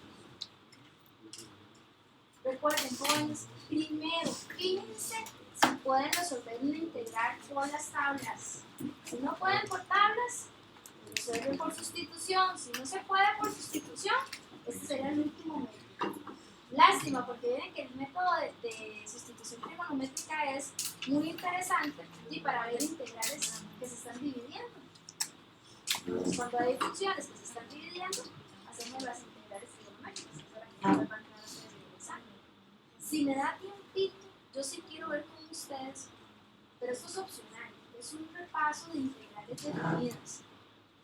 recuerden, jóvenes, primero, fíjense si pueden resolver una integral por las tablas. Si no pueden por tablas, resuelven por sustitución. Si no se puede por sustitución, este sería el último método. Lástima, porque ven que el método de sustitución trigonométrica es muy interesante y para ver integrales que se están dividiendo. Entonces, cuando hay funciones que se están dividiendo, hacemos las integrales trigonométricas. Eso es lo que van a ver ustedes en el examen. Si me da tiempito, yo sí quiero ver con ustedes, pero esto es opcional, es un repaso de integrales definidas.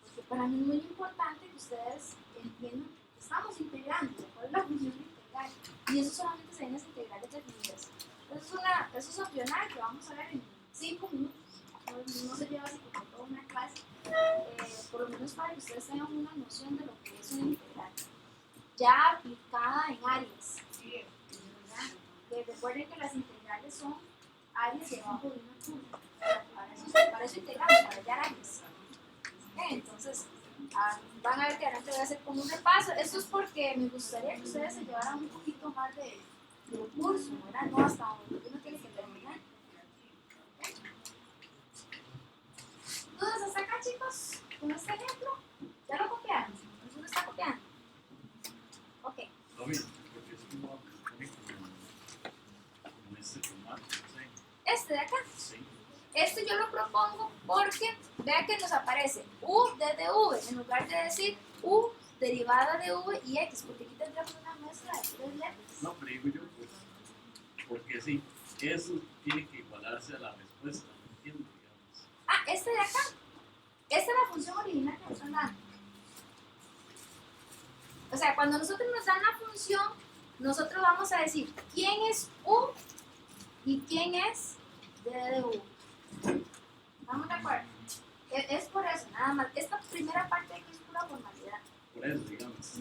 Porque para mí es muy importante que ustedes entiendan que estamos integrando, cuál es la función de integral. Y eso solamente se ven las integrales definidas. Eso es opcional, que vamos a ver en 5 minutos. No se lleva así como toda una clase. Por lo menos para que ustedes tengan una noción de lo que es una integral. Ya aplicada en áreas. ¿Verdad? Que recuerden que las integrales son áreas debajo de una curva. Para eso integramos, para hallar áreas. Entonces, van a ver que adelante voy a hacer como un repaso. Esto es porque me gustaría que ustedes se llevaran un poquito más del curso, ¿verdad? No hasta donde uno tiene que terminar. ¿Dudas hasta acá, chicos? ¿Con este ejemplo? ¿Ya lo copiaron? ¿Eso lo está copiando? Ok. No, mira, porque es como este formato, no sé. Este de acá. Sí. Este yo lo propongo porque vean que nos aparece u de v en lugar de decir u derivada de v y x, porque aquí tendremos una mezcla de 3 letras. No, pero digo yo, pues, porque sí, eso tiene que igualarse a la respuesta, ¿me entiendes? Digamos. Este de acá. Esta es la función original que nos están dando. O sea, cuando nosotros nos dan la función, nosotros vamos a decir quién es u y quién es d de v. ¿Estamos de acuerdo? Es por eso, nada más. Esta primera parte aquí es pura formalidad. Por eso, digamos.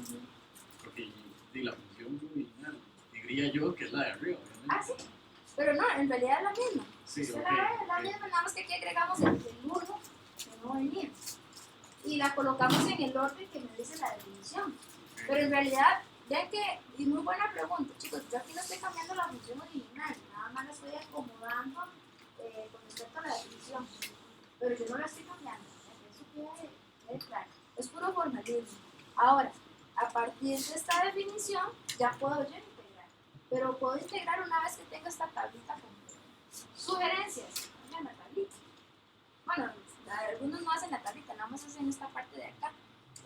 Porque de la función original, diría yo que es la de arriba, obviamente. Sí. Pero no, en realidad es la misma. Sí, Usted ok. la ve, es la misma, nada más que aquí agregamos el 1 que no venía. y la colocamos en el orden que me dice la definición. Pero en realidad, vean que, y muy buena pregunta, chicos, yo aquí no estoy cambiando la función original, nada más la estoy acomodando con respecto a la definición. Pero yo no la estoy cambiando, eso quede claro. Es puro formalismo. Ahora, a partir de esta definición, ya puedo yo integrar. Pero puedo integrar una vez que tenga esta tablita completa. Sugerencias, hagan la tablita. Bueno, algunos no hacen la tablita, nada más hacen esta parte de acá.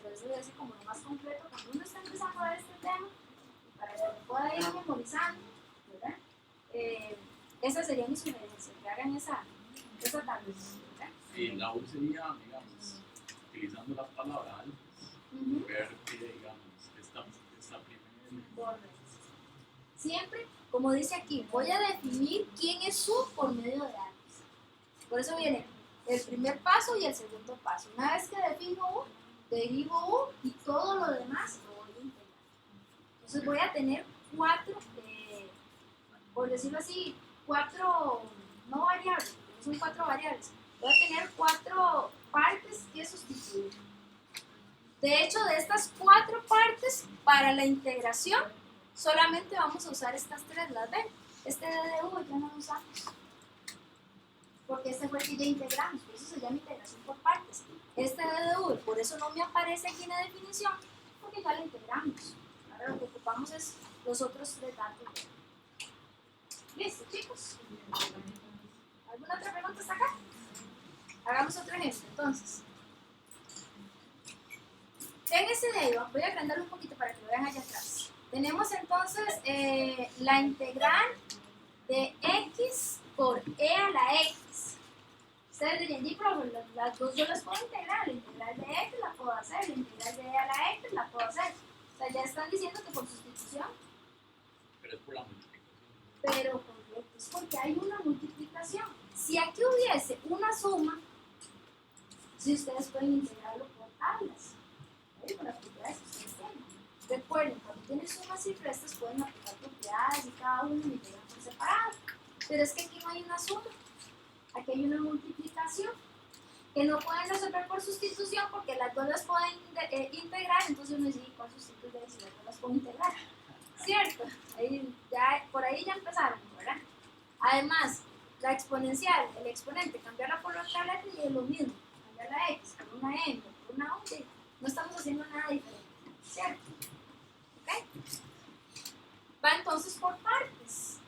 Pero eso es como lo más completo cuando uno está empezando a ver este tema, y para que lo pueda ir memorizando, ¿verdad? Esas serían mis sugerencias, que hagan esa tablita, ¿verdad? Y la U sería, digamos, utilizando la palabra algo, ver que, digamos, esta primera. Correcto. Siempre, como dice aquí, voy a definir quién es U por medio de algo. Por eso viene el primer paso y el segundo paso. Una vez que defino U, derivo U y todo lo demás lo voy a integrar. Entonces voy a tener cuatro, por decirlo así, no variables, son cuatro variables. Voy a tener cuatro partes que sustituir. De hecho, de estas cuatro partes, para la integración, solamente vamos a usar estas tres, ¿las ven? Este DDU ya no lo usamos, porque este fue el que ya integramos, por eso se llama integración por partes. Este DDU, por eso no me aparece aquí en la definición, porque ya lo integramos. Ahora lo que ocupamos es los otros tres datos. ¿Listo, chicos? ¿Alguna otra pregunta hasta acá? Hagamos otro ejemplo, entonces. En este de ahí, voy a agrandarlo un poquito para que lo vean allá atrás. Tenemos entonces la integral de x por e a la x. Ustedes dirían, sí, pero las dos yo las puedo integrar. La integral de x la puedo hacer, la integral de e a la x la puedo hacer. O sea, ya están diciendo que por sustitución. Pero es por la multiplicación. Pero correcto, es porque hay una multiplicación. Si aquí hubiese una suma, si ustedes pueden integrarlo por tablas. Con las propiedades que ustedes tienen. Recuerden, cuando tienen sumas y restas pueden aplicar propiedades y cada uno lo integran por separado. Pero es que aquí no hay una suma, aquí hay una multiplicación que no pueden resolver por sustitución porque las dos las pueden integrar, entonces uno dice, ¿cuál sustituye si las dos las puedo integrar? ¿Cierto? Por ahí ya empezaron, ¿verdad? Además, la exponencial, el exponente, cambiarla por otra letra y es lo mismo, cambiar la x por una m, por una y. No estamos haciendo nada diferente, ¿cierto? ¿Ok? Va entonces por partes.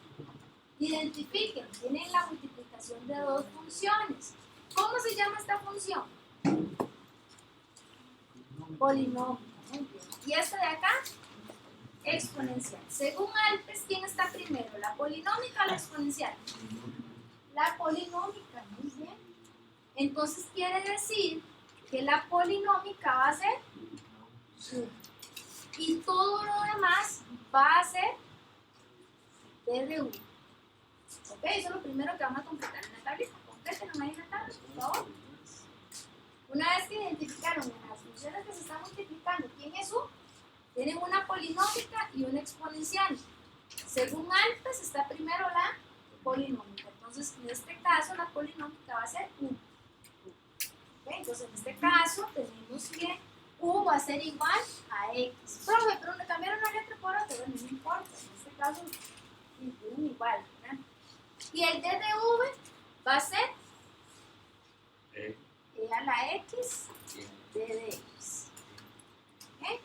Identifiquen, tienen la multiplicación de dos funciones. ¿Cómo se llama esta función? Polinomio. Muy bien. Y esta de acá, exponencial. Según Alpes, ¿quién está primero? ¿La polinómica o la exponencial? La polinómica, muy bien. Entonces quiere decir que la polinómica va a ser 1. Y todo lo demás va a ser DDU. Ok, eso es lo primero que vamos a completar en la tablita. Completen ahí en la tabla, por favor. Una vez que identificaron las funciones que se están multiplicando, ¿quién es U? Tienen una polinómica y una exponencial. Según Alpes está primero la polinómica. Entonces, en este caso, la polinómica va a ser 1. Okay, entonces, en este caso, tenemos que U va a ser igual a X. Profe, pero me cambiaron una letra por otra. Bueno, no importa. En este caso, incluyen igual, ¿verdad? Y el D de V va a ser E a la X, D de X. ¿Okay?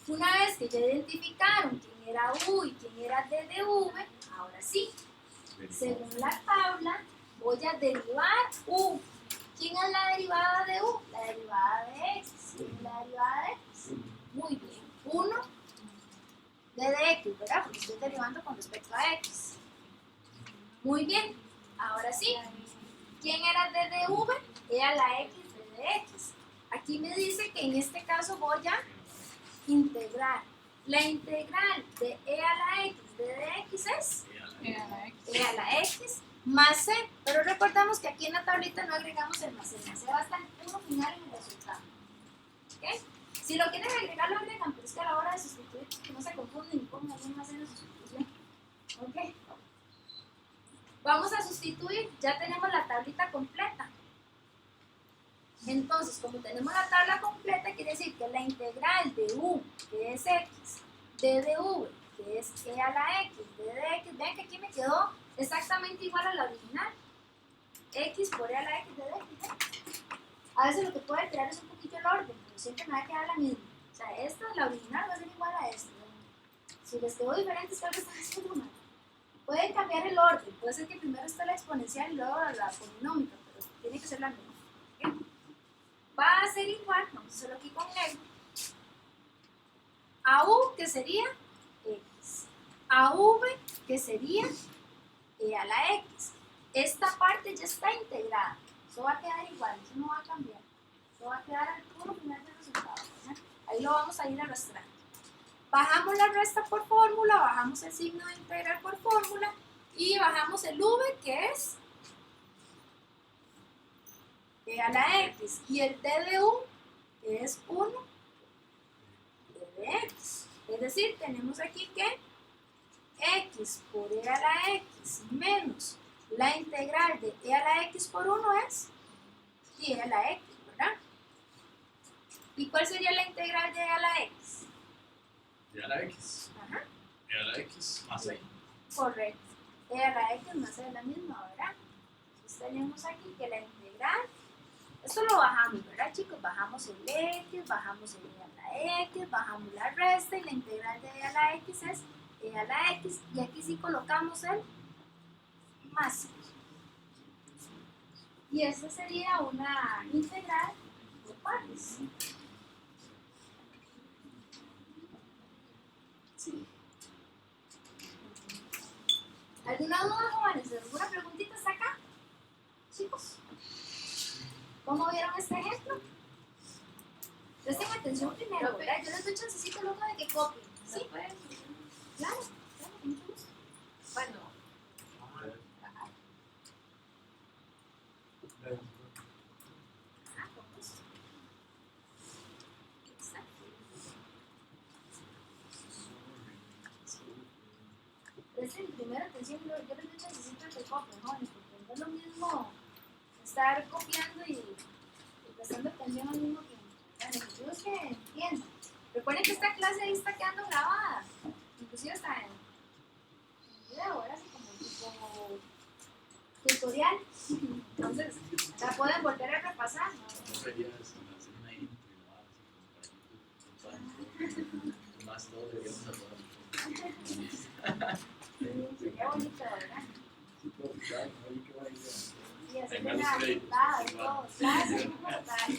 Una vez que ya identificaron quién era U y quién era D de V, ahora sí, según la tabla, voy a derivar U. ¿Quién es la derivada de U? La derivada de X. ¿Quién es la derivada de X? Muy bien. 1 de X, ¿verdad? Porque estoy derivando con respecto a X. Muy bien. Ahora sí. ¿Quién era D de V? E a la X de X. Aquí me dice que en este caso voy a integrar. La integral de E a la X de X es E a la X más C, pero recordamos que aquí en la tablita no agregamos el más C va a estar en el final en el resultado. ¿Okay? Si lo quieren agregar, lo agregan, pero es que a la hora de sustituir, que no se confunden y pongan un más en la sustitución. ¿Ok? Vamos a sustituir, ya tenemos la tablita completa. Entonces, como tenemos la tabla completa, quiere decir que la integral de u, que es x, d de v, que es e a la x, d de x, vean que aquí me quedó exactamente igual a la original. X por e a la x, d de x. A veces lo que puede alterar es un poquito el orden, pero siempre me va a quedar la misma. O sea, esta, la original, va a ser igual a esta. Si les quedó diferente, es que algo están haciendo mal. Pueden cambiar el orden, puede ser que primero esté la exponencial y luego la polinómica, pero tiene que ser la misma. ¿Okay? Va a ser igual, vamos a hacerlo aquí con negro, a u, que sería x, a v, que sería e a la x. Esta parte ya está integrada, eso va a quedar igual, eso no va a cambiar, eso va a quedar al puro final del resultado, ¿verdad? Ahí lo vamos a ir arrastrando. Bajamos la resta por fórmula, bajamos el signo de integral por fórmula y bajamos el v, que es e a la x, y el d de u, que es 1 d de x. Es decir, tenemos aquí que x por e a la x menos la integral de e a la x por 1 es e a la x, ¿verdad? ¿Y cuál sería la integral de e a la x? E a la x. Ajá. E a la x más e. Correcto. E a la x más e es la misma, ¿verdad? Entonces tenemos aquí que la integral, esto lo bajamos, ¿verdad, chicos? Bajamos el x, bajamos el e a la x, bajamos la resta y la integral de e a la x es e a la x, y aquí sí colocamos el más. Y esta sería una integral por partes. Sí. ¿Alguna duda, jóvenes? ¿Alguna preguntita hasta acá? Chicos, ¿cómo vieron este ejemplo? Presten atención primero, ¿verdad? Yo les doy chancecito luego de que copien. ¿Sí? Claro, claro, con mucho gusto. Bueno, Ah, con gusto. Exacto. Presten primero atención, yo les doy chancecito de que copien, jóvenes, porque no es lo mismo estar copiando y prestando atención al mismo tiempo. Bueno, yo es que entiendo. Recuerden que esta clase ahí está quedando grabada, inclusive está en video, ahora así como tipo tutorial. Entonces, la pueden volver a repasar. No sería hacer una intro y grabar así como para más todo deberíamos hacer. Sería bonito, ¿verdad? Sí, pero claro, oye, qué buena idea. Y hacer Tengan una los créditos, portada y igual. todo. Claro, sí, como tal.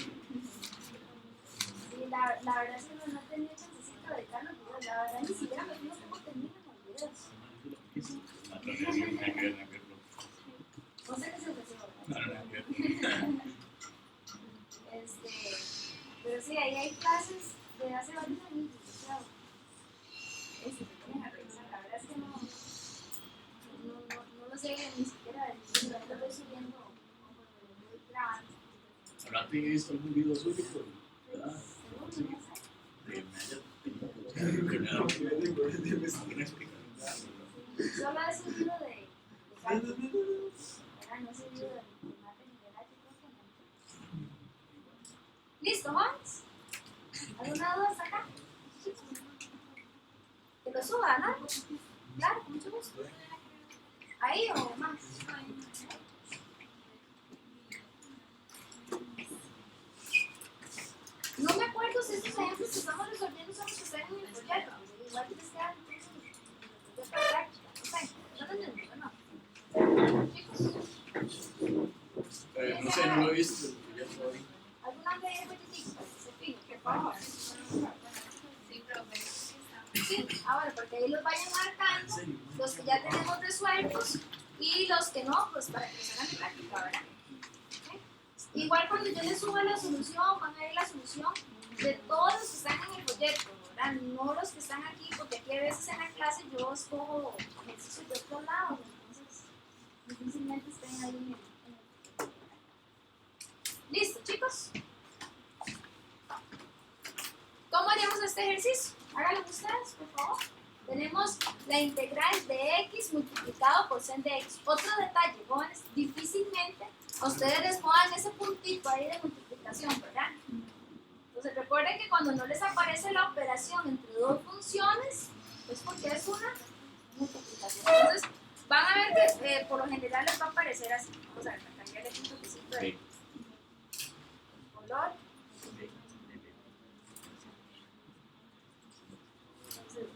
Y la verdad es que no he tenido chancecito de editar los videos. La verdad ni siquiera me fijo cómo terminan los videos. No sé qué se ofreció, ¿verdad? Pero sí, ahí hay clases de hace varios años. Se ponen a revisar. La verdad es que no lo sé ni siquiera del libro. Ahí lo voy subiendo conforme lo voy grabando. ¿Habrá visto algún video suyo? ¿Verdad? Según yo, no sé. Que me haya tenido que Solo he subido de cálculo. Ahora no he subido de mate general, yo creo que no. ¿Listo, Juanes? ¿Alguna duda hasta acá? Que lo suba, ¿no? Claro, con mucho gusto. ¿Ahí o más? No me acuerdo si estos ejemplos que estamos resolviendo son los que están en el proyecto. Igual que les quedan incluso en el proyecto de práctica. No sé, ¿no lo entendí o no? Chicos, no sé, no lo he visto. Ya estoy. ¿alguna vez hay repetitivos para que se fijen? Por favor. sí, profe. Sí, bueno, porque ahí los vayan marcando, los que ya tenemos resueltos y los que no, pues para que los hagan en práctica, ¿verdad? ¿Okay? Igual cuando yo les suba la solución, van a ver la solución de todos los que están en el proyecto, ¿verdad? No los que están aquí, porque aquí a veces en la clase yo escojo ejercicios de otros lados, entonces difícilmente estén ahí en el proyecto. ¿Listo, chicos? ¿Cómo haríamos este ejercicio? Háganlo ustedes, por favor. Tenemos la integral de x multiplicado por sen de x. Otro detalle, jóvenes, difícilmente a ustedes les pongan ese puntito ahí de multiplicación ecuación, ¿verdad? Entonces recuerden que cuando no les aparece la operación entre dos funciones, es porque es una multiplicación. Entonces van a ver que por lo general les va a aparecer así. Vamos a ver, para cambiarle un toquecito de color. Entonces,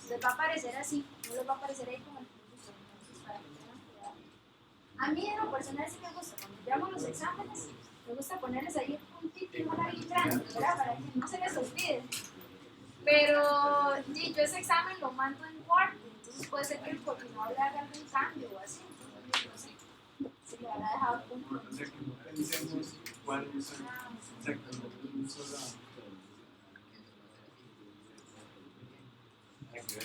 les va a aparecer así, no les va a aparecer ahí como el puntito. Entonces, para que tengan cuidado. A mí en lo personal sí me gusta, cuando yo hago los exámenes, me gusta ponerles ahí el puntito y una bien grande, ¿verdad? Para que no se les olvide. Pero sí, yo ese examen lo mando en Word, entonces puede ser que el coordinador le haga algún cambio o así. Entonces, no sé si le habrá dejado algún punto. O sea, que no pensemos cuál es exactamente un solo. ¿Ese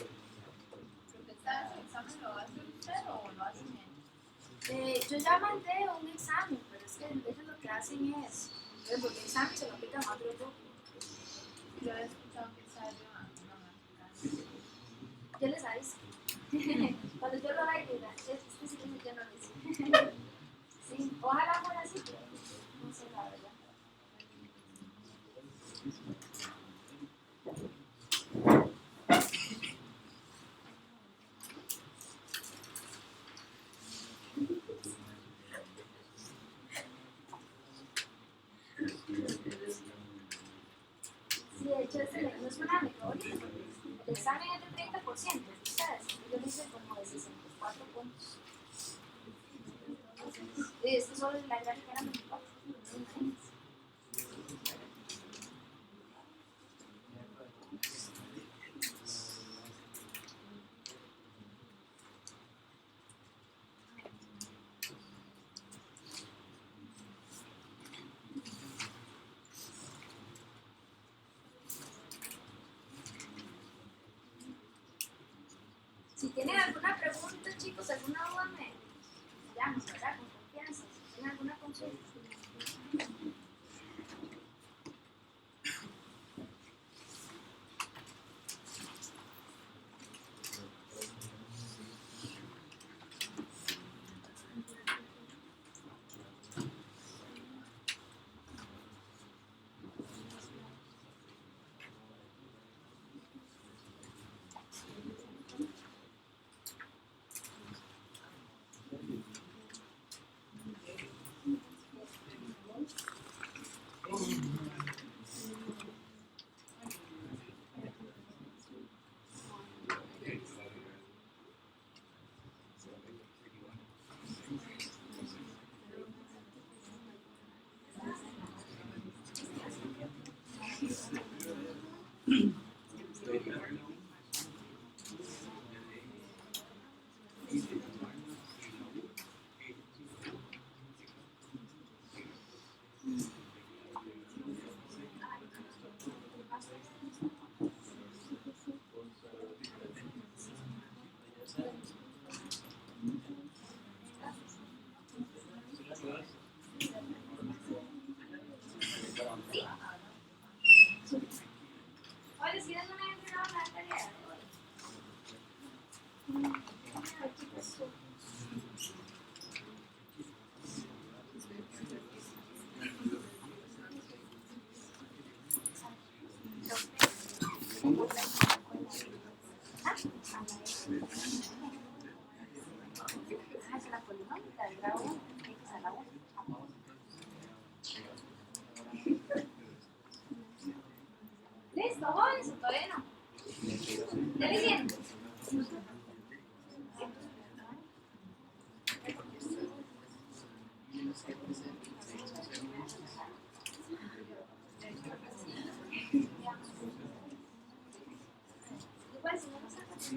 examen lo hace usted o lo hacen ellos? Yo ya mandé un examen, pero es que ellos lo que hacen es, porque el examen se lo aplican a otro grupo. Yo he escuchado que sale Yo les aviso. Cuando yo lo haga, este sí que yo no lo hice. Sí, ojalá fuera así, pero no sé la verdad. Sí, de hecho, no es una metodología. El examen es de 30%, ustedes. Yo lo hice como de 64 puntos. Esto solo es la gráfica era 24. Si tienen alguna pregunta, chicos, alguna duda, me llaman, ¿verdad? Con confianza. Si tienen alguna consulta. Oye, si no me han entregado la tarea de hoy. Es la polinómica del grado 1, X a la 1. ¿Listo, jóvenes? ¿O todavía no? ¿Ya le siento? Igual, si no lo sacas,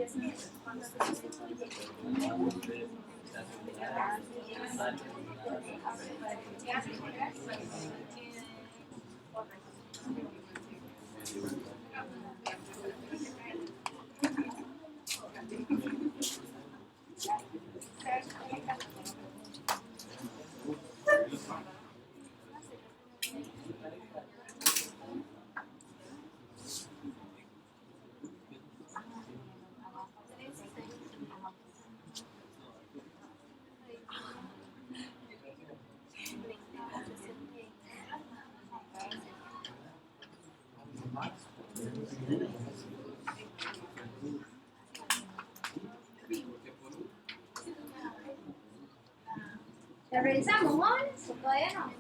porque es que cuando se sustituye ¿la revisamos, jóvenes? ¿O todavía no?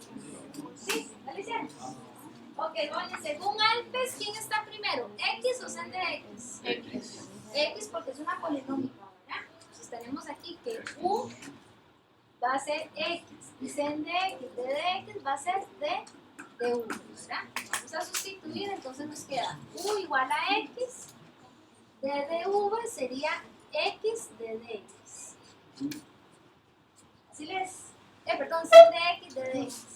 ¿Sí? ¿La hicieron? Ok, jóvenes, según Alpes, ¿quién está primero? ¿X o sen de X? X. X porque es una polinómica, ¿verdad? Entonces tenemos aquí que U va a ser X y sen de X, D de X va a ser D de U, ¿verdad? Vamos a sustituir, entonces nos queda U igual a X, D de V sería X D de X. Así les, perdón, sen de X, D de X.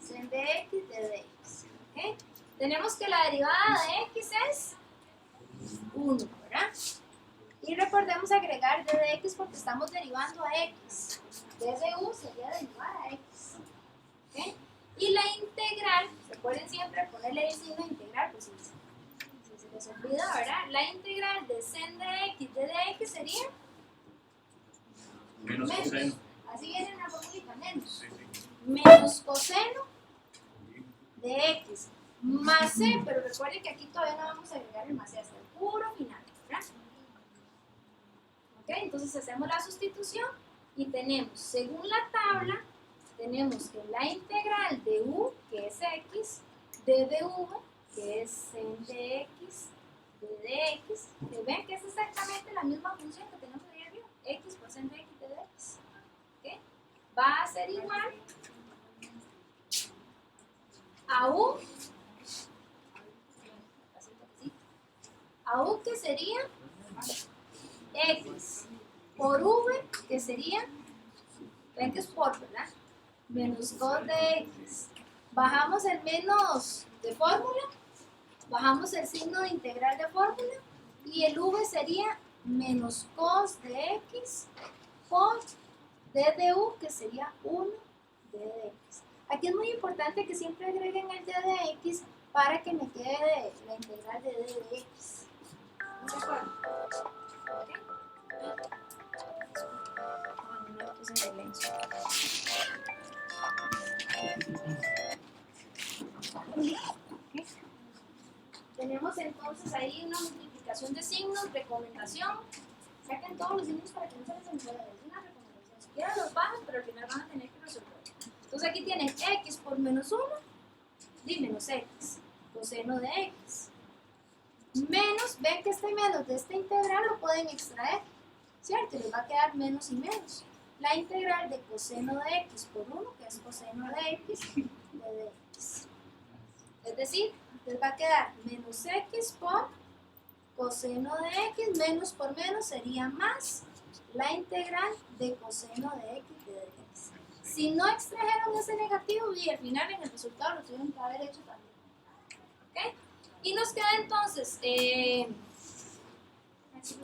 Sen de X, D de X. ¿Okay? Tenemos que la derivada de X es 1, ¿verdad? Y recordemos agregar D de X porque estamos derivando a X. D de U sería derivar a X. ¿Okay? Y la integral, recuerden siempre ponerle el signo integral, pues si se les olvida, ¿verdad? La integral de sen de X, D de X sería Menos coseno. Así viene en la fórmula menos. Sí, sí. Menos coseno de X más C, pero recuerden que aquí todavía no vamos a agregar el más C hasta el puro final, ¿verdad? Ok, entonces hacemos la sustitución y tenemos, según la tabla, tenemos que la integral de U, que es X, D de V, que es sen de X, D de X, que ven que es exactamente la misma función que tenemos ahí arriba, X por sen de X, D de X. ¿Okay? Va a ser igual a U que sería X por V, que sería, ven que es por, ¿verdad? Menos cos de X. Bajamos el menos de fórmula, bajamos el signo de integral de fórmula y el V sería menos cos de X por D de U, que sería 1 D de X. Aquí es muy importante que siempre agreguen el D de X para que me quede la integral de D de X. ¿No se acuerdan? ¿Ok? No lo puse en silencio. ¿Ok? Tenemos entonces ahí una multiplicación de signos, recomendación. Saquen todos los signos para que no se les enrede. Es una recomendación. Si quieren los bajan, pero al final van a tener que resolver. Entonces aquí tienen X por menos 1 y menos X, coseno de X. Menos, ven que este menos de esta integral lo pueden extraer, ¿cierto? Les va a quedar menos y menos. La integral de coseno de X por 1, que es coseno de X, de X. Es decir, les va a quedar menos X por coseno de X, menos por menos sería más la integral de coseno de X de X. Si no extrajeron ese negativo, y al final en el resultado lo tuvieron que haber hecho también. ¿Ok? Y nos queda entonces, entonces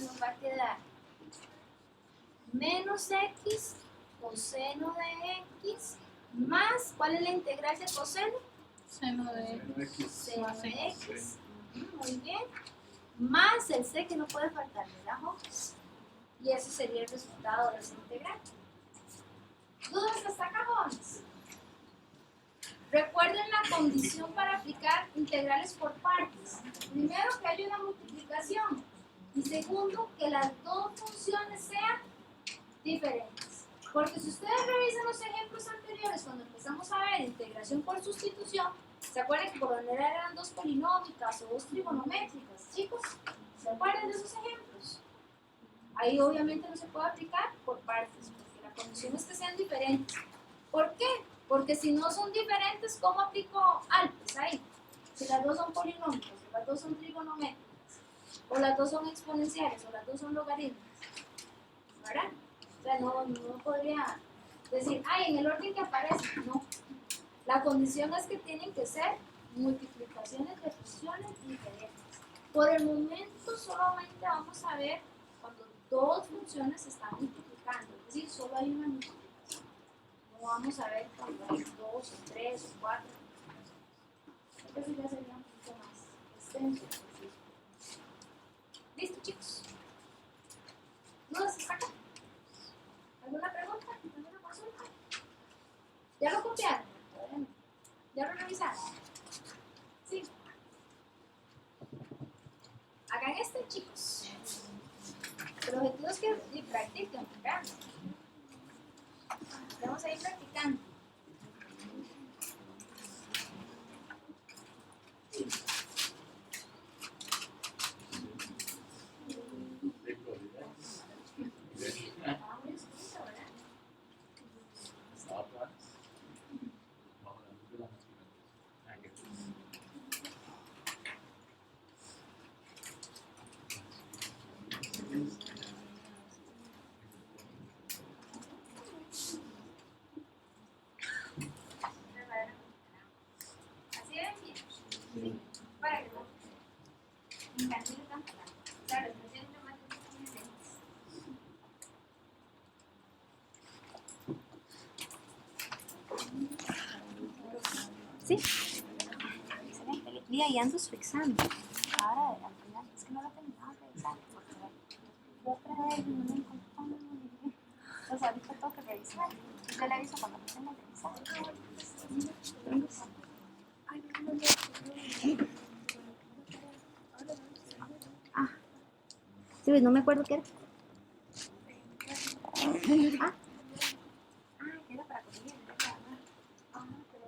nos va a quedar menos X coseno de X más, ¿cuál es la integral de coseno? Seno de X. Seno de X. Muy bien. Más el C que no puede faltar, ¿verdad, jóvenes? Y ese sería el resultado de esa integral. ¿Dudas hasta acá, jóvenes? Recuerden la condición para aplicar integrales por partes. Primero, que haya una multiplicación. Y segundo, que las dos funciones sean diferentes. Porque si ustedes revisan los ejemplos anteriores, cuando empezamos a ver integración multiplicación por sustitución, ¿se acuerdan que por lo general eran dos polinómicas o dos trigonométricas, chicos? ¿Se acuerdan de esos ejemplos? Ahí obviamente no se puede aplicar por partes, porque la condición es que sean diferentes. ¿Por qué? Porque si no son diferentes, ¿cómo aplico alpes ahí? Si las dos son polinomios, o las dos son trigonométricas, o las dos son exponenciales, o las dos son logaritmos, ¿verdad? O sea, no podría decir, ay, en el orden que aparece, no. La condición es que tienen que ser multiplicaciones de funciones diferentes. Por el momento solamente vamos a ver cuando dos funciones se están multiplicando, es decir, solo hay una multiplicación. No vamos a ver cuando hay dos, o tres, o cuatro. Entonces ya sería un poquito más extenso. ¿Listo, chicos? ¿No se saca? ¿Alguna pregunta? ¿Alguna consulta? ¿Ya lo copiaron? Todavía no. ¿Ya lo revisaron? Sí. Hagan este, chicos. El objetivo es que practiquen, ¿verdad? Vamos a ir practicando. Estaba muy oscuro, ¿verdad? Estaba atrás, bajo la luz de la naturaleza. Así ven bien. Sí. Para que no. Me encanta el campo. Claro, estoy haciendo más de sí. Excelente. Lía, y ando su examen. Ahora, al final, es que no lo terminaba de revisar. Porque yo otra vez no me encontré muy bien. Entonces, ahorita tengo que revisar. Yo le aviso cuando me tenga que revisar. Ah, sí, pues no me acuerdo qué era. Ah, que era para corregir. Ah, pero...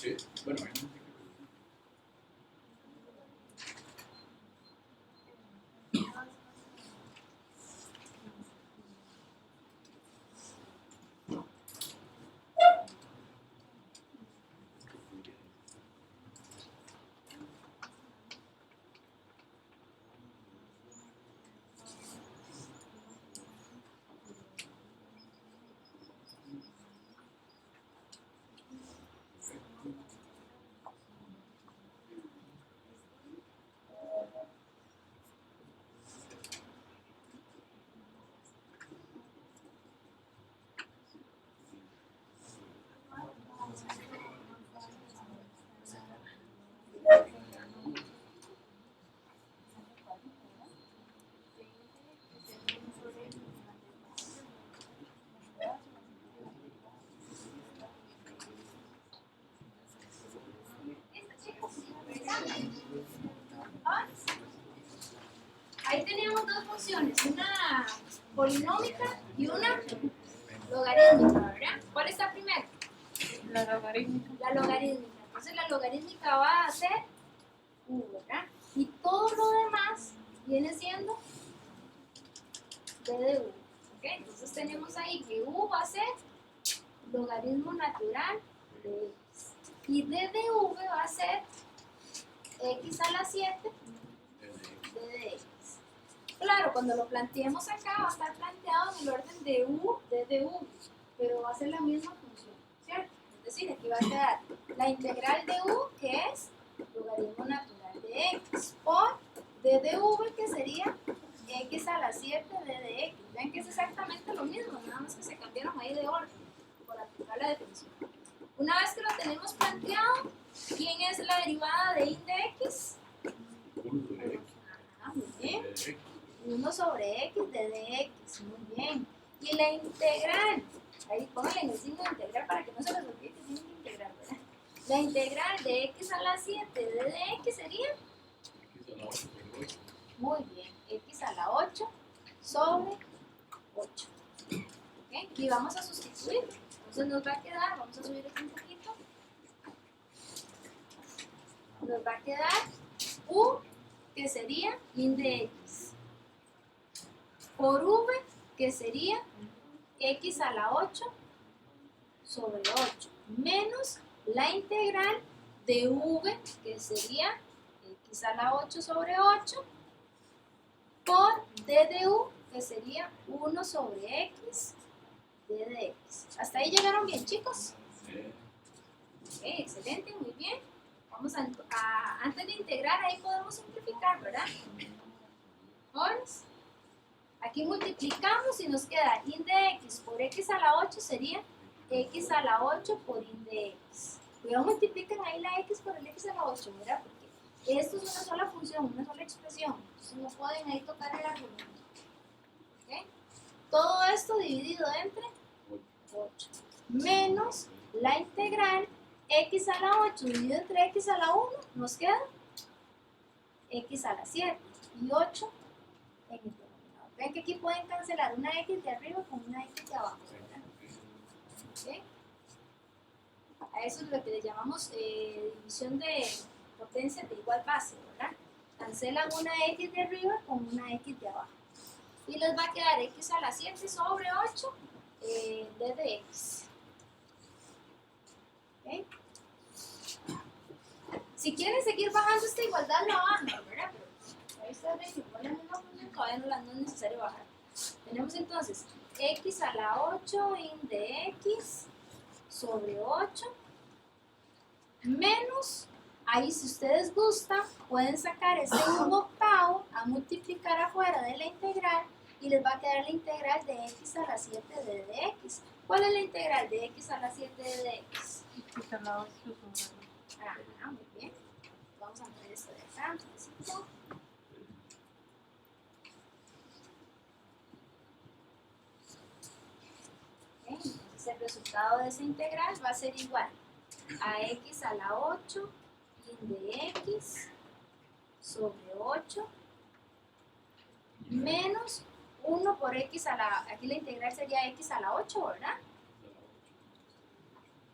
Sí, bueno, Ahí teníamos dos funciones, una polinómica y una logarítmica, ¿verdad? ¿Cuál está primero? La logarítmica. La logarítmica. Entonces la logarítmica va a ser u, ¿verdad? Y todo lo demás viene siendo d de u. ¿Ok? Entonces tenemos ahí que u va a ser logaritmo natural de x. Y d de v va a ser x a la 7 d de x. Claro, cuando lo planteemos acá va a estar planteado en el orden de u, d de u, pero va a ser la misma función, ¿cierto? Es decir, aquí va a quedar la integral de u, que es logaritmo natural de x, por d de v, que sería x a la 7 d de x. Ven que es exactamente lo mismo, nada más que se cambiaron ahí de orden por aplicar la definición. Una vez que lo tenemos planteado, ¿quién es la derivada de y de x? Muy bien. 1 sobre x de x, muy bien. Y la integral, ahí póngale en el signo de integral para que no se les olvide que tienen que integrar, ¿verdad? La integral de x a la 7 de x sería, muy bien, x a la 8 sobre 8. ¿Okay? Y vamos a sustituir, entonces nos va a quedar, vamos a subir aquí un poquito, nos va a quedar u, que sería in de x, por v, que sería x a la 8 sobre 8, menos la integral de v, que sería x a la 8 sobre 8, por d de u, que sería 1 sobre x, d de x. ¿Hasta ahí llegaron bien, chicos? Ok, excelente, muy Aquí multiplicamos y nos queda in de x por x a la 8 sería x a la 8 por in de x. Luego multiplican ahí la x por el x a la 8, mira, porque esto es una sola función, una sola expresión. Entonces no pueden ahí tocar el argumento. ¿Okay? Todo esto dividido entre 8 menos la integral x a la 8 dividido entre x a la 1 nos queda x a la 7 y 8 en el denominador. Ven que aquí pueden cancelar una x de arriba con una x de abajo, ¿verdad? ¿Okay? A eso es lo que le llamamos división de potencia de igual base, ¿verdad? Cancelan una x de arriba con una x de abajo. Y les va a quedar x a la 7 sobre 8 d de x. ¿Okay? Si quieren seguir bajando esta igualdad, la bajan, ¿verdad? Pero ahí ustedes ven que por la misma función todavía no es necesario bajar. Tenemos entonces x a la 8 in de x sobre 8 menos, ahí si ustedes gustan, pueden sacar ese 1/8 a multiplicar afuera de la integral y les va a quedar la integral de x a la 7 d de x. ¿Cuál es la integral de x a la 7 d de x? X a la 8 sobre Ah, muy bien. Vamos a mover esto de acá un poquito. Okay, entonces el resultado de esa integral va a ser igual a x a la 8 in de x sobre 8 menos 1 por x a la, aquí la integral sería x a la 8, ¿verdad?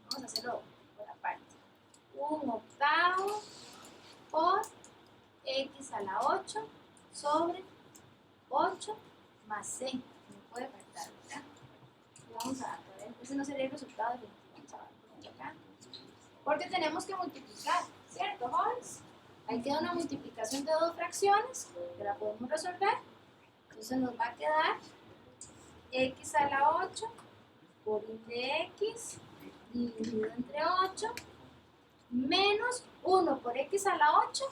Vamos a hacerlo por aparte. 1/8 por x a la 8 sobre 8 más c. No puede faltar, ¿verdad? Y vamos a ver, ese no sería el resultado definitivo. Vamos a ponerlo acá. Porque tenemos que multiplicar, ¿cierto, jóvenes? Ahí queda una multiplicación de dos fracciones que la podemos resolver. Entonces nos va a quedar x a la 8 por in de x dividido entre 8 menos 1 por x a la 8,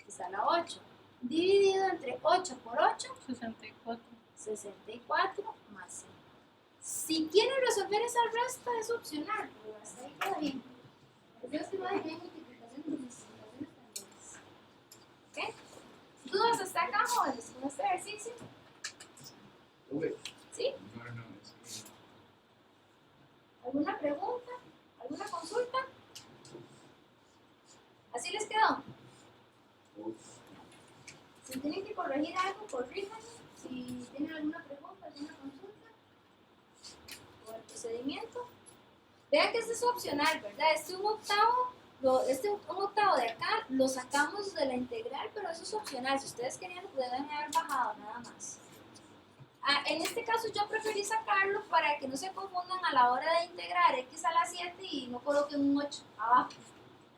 x a la 8 dividido entre 8 por 8, 64. 64 más c. Si quieren resolver esa resta es opcional, pero hasta ahí queda bien. Yo es que no hay multiplicaciones y multiplicaciones también. ¿Ok? ¿Dudas hasta acá, jóvenes, con este ejercicio? ¿Sí? ¿Alguna pregunta? ¿Alguna consulta? ¿Así les quedó? Si tienen que corregir algo, corríjanlo. Si tienen alguna pregunta, alguna consulta o el procedimiento. Vean que este es opcional, ¿verdad? Este 1/8 de acá lo sacamos de la integral, pero eso es opcional. Si ustedes querían, lo pueden haber bajado, nada más. En este caso yo preferí sacarlo para que no se confundan a la hora de integrar x a la 7 y no coloquen un 8 abajo.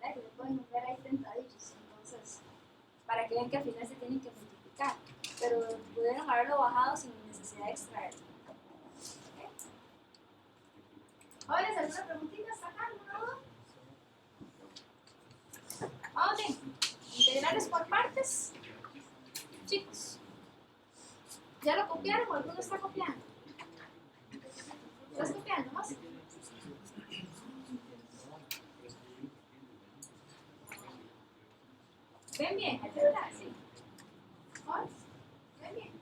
¿Verdad? Que se pueden ver ahí tentadillos. Entonces, para que vean que al final se tienen que multiplicar. Pero pudieron haberlo bajado sin necesidad de extraerlo. ¿Okay? Ahora, ¿alguna preguntita hasta acá? ¿Alguna duda? Vamos bien. Integrales por partes. Chicos. ¿Ya lo copiaron o alguno está copiando? ¿Estás copiando más? ¿Ven bien? ¿Verdad? Sí. ¿Vos? ¿Ven bien?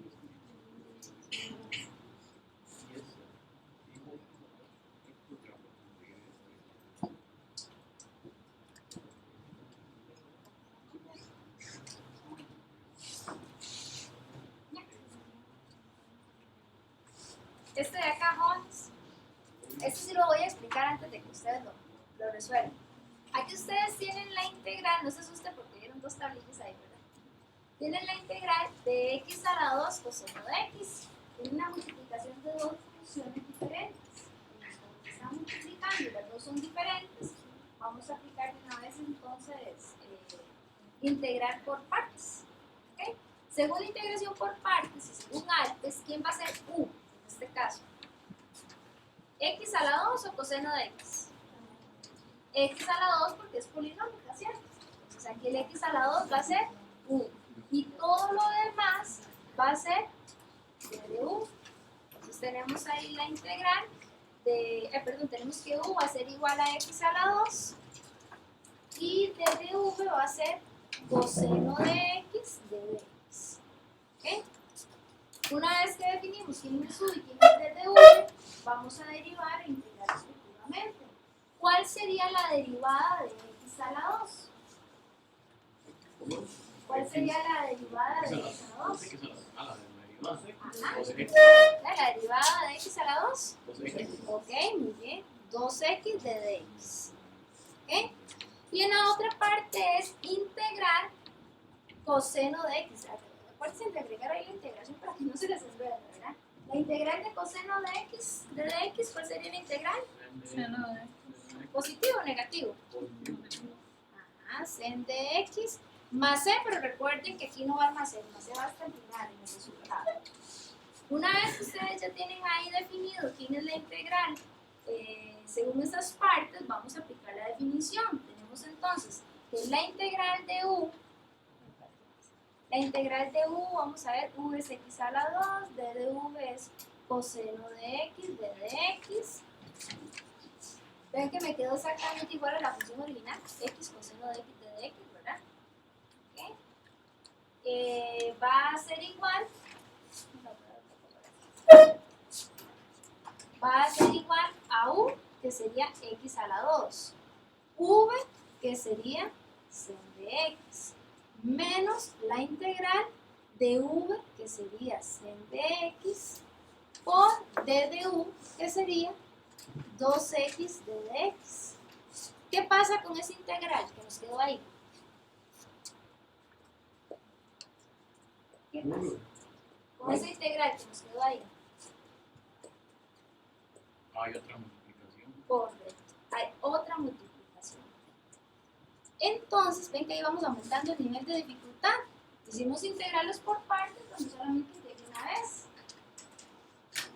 Este de acá, jóvenes, este sí lo voy a explicar antes de que ustedes lo resuelvan. Aquí ustedes tienen la integral, no se asusten porque vieron dos tablillas ahí, ¿verdad? Tienen la integral de x a la 2 coseno de x. Tienen una multiplicación de dos funciones diferentes. Como se están multiplicando y las dos son diferentes, vamos a aplicar de una vez entonces integrar por partes. ¿Okay? Según la integración por partes y según Alpes, ¿quién va a ser u? En este caso, x a la 2 o coseno de x. X a la 2 porque es polinómica, ¿cierto? Entonces aquí el x a la 2 va a ser 1 y todo lo demás va a ser d de u. Entonces tenemos ahí la integral de, tenemos que u va a ser igual a x a la 2 y d de v va a ser coseno de x de dx. ¿Okay? Una vez que definimos quién es u y quién es d de v, vamos a derivar e integrar respectivamente. ¿Cuál sería la derivada de x a la 2? ¿Cuál sería la derivada de x a la 2? La derivada de x a la 2. Ok, muy bien. 2x de dx. ¿Okay? Y en la otra parte es integrar coseno de x. Acuérdense de agregar ahí la integración para que no se les enrede, ¿verdad? La integral de coseno de x, ¿cuál sería la integral? Seno de ¿Positivo o negativo? Ajá, sen de x más c, pero recuerden que aquí no va el más c va hasta el final en el resultado. Una vez que ustedes ya tienen ahí definido quién es la integral, según estas partes vamos a aplicar la definición. Tenemos entonces que es la integral de u. La integral de u, vamos a ver, u es x a la 2, d de v es coseno de x, d de x. Ven que me quedó exactamente igual a la función original, x coseno de x, d de x, ¿verdad? ¿Okay? Va a ser igual, a u, que sería x a la 2, v, que sería sen de x, menos la integral de v, que sería sen de x, por d de u, que sería 2x d de x. ¿Qué pasa con esa integral que nos quedó ahí? ¿Qué pasa con esa integral que nos quedó ahí? Hay otra multiplicación. Correcto, hay otra multiplicación. Entonces, ven que ahí vamos aumentando el nivel de dificultad. Hicimos integrales por partes, donde solamente integré una vez.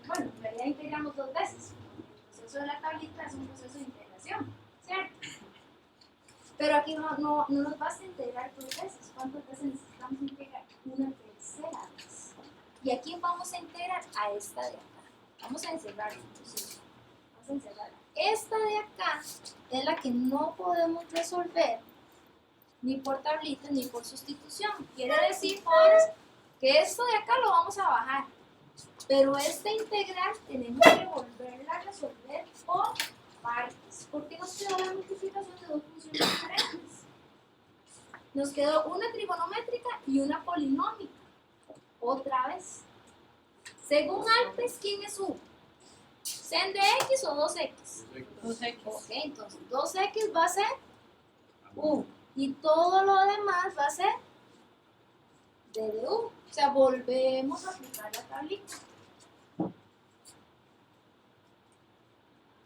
Bueno, en realidad integramos 2 veces. El proceso de la tablita es un proceso de integración, ¿cierto? Pero aquí no nos basta integrar 2 veces. ¿Cuántas veces necesitamos integrar? Una tercera vez. ¿Y a quién vamos a integrar? A esta de acá. Vamos a encerrarla, inclusive. Vamos a encerrarla. Esta de acá es la que no podemos resolver ni por tablitas ni por sustitución. Quiere decir, jóvenes, que esto de acá lo vamos a bajar. Pero esta integral tenemos que volverla a resolver por partes. Porque nos quedó la multiplicación de 2 funciones diferentes. Nos quedó una trigonométrica y una polinómica. Otra vez. Según Alpes, ¿quién es u? ¿Sen de x o 2x? 2x. Ok, entonces 2x va a ser u. Y todo lo demás va a ser d de u. O sea, volvemos a aplicar la tablita.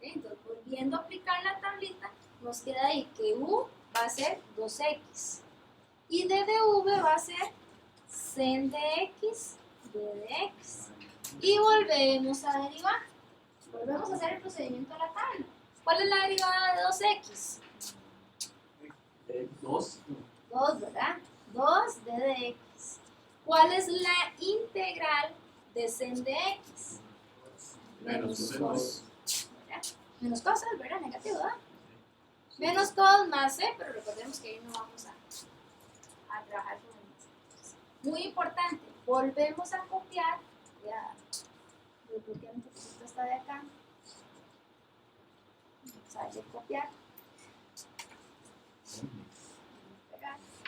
Entonces, volviendo a aplicar la tablita, nos queda ahí que u va a ser 2x. Y d de v va a ser sen de x, d de x. Y volvemos a derivar. Volvemos a hacer el procedimiento de la tabla. ¿Cuál es la derivada de 2x? 2. 2, ¿verdad? 2 d de x. ¿Cuál es la integral de sen de x? Menos 2. Menos cosas, ¿verdad? Negativo, ¿verdad? Menos cos más c, pero recordemos que ahí no vamos a trabajar con el más. Muy importante, volvemos a copiar. Voy a desbloquear un poquito esta de acá. Vamos a darle copiar.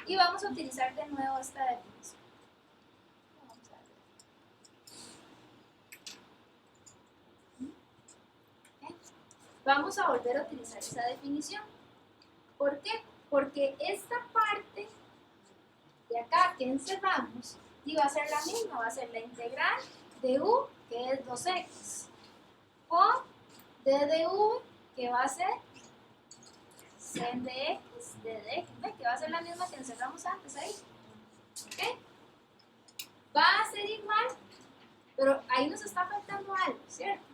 Y vamos a utilizar de nuevo esta definición. Vamos a ver. Vamos a volver a utilizar esa definición. ¿Por qué? Porque esta parte de acá que encerramos va a ser la misma, va a ser la integral de u, que es 2x, por d de v, que va a ser sen de x, d de x, ¿ve? Que va a ser la misma que encerramos antes ahí. ¿Ok? Va a ser igual, pero ahí nos está faltando algo, ¿cierto?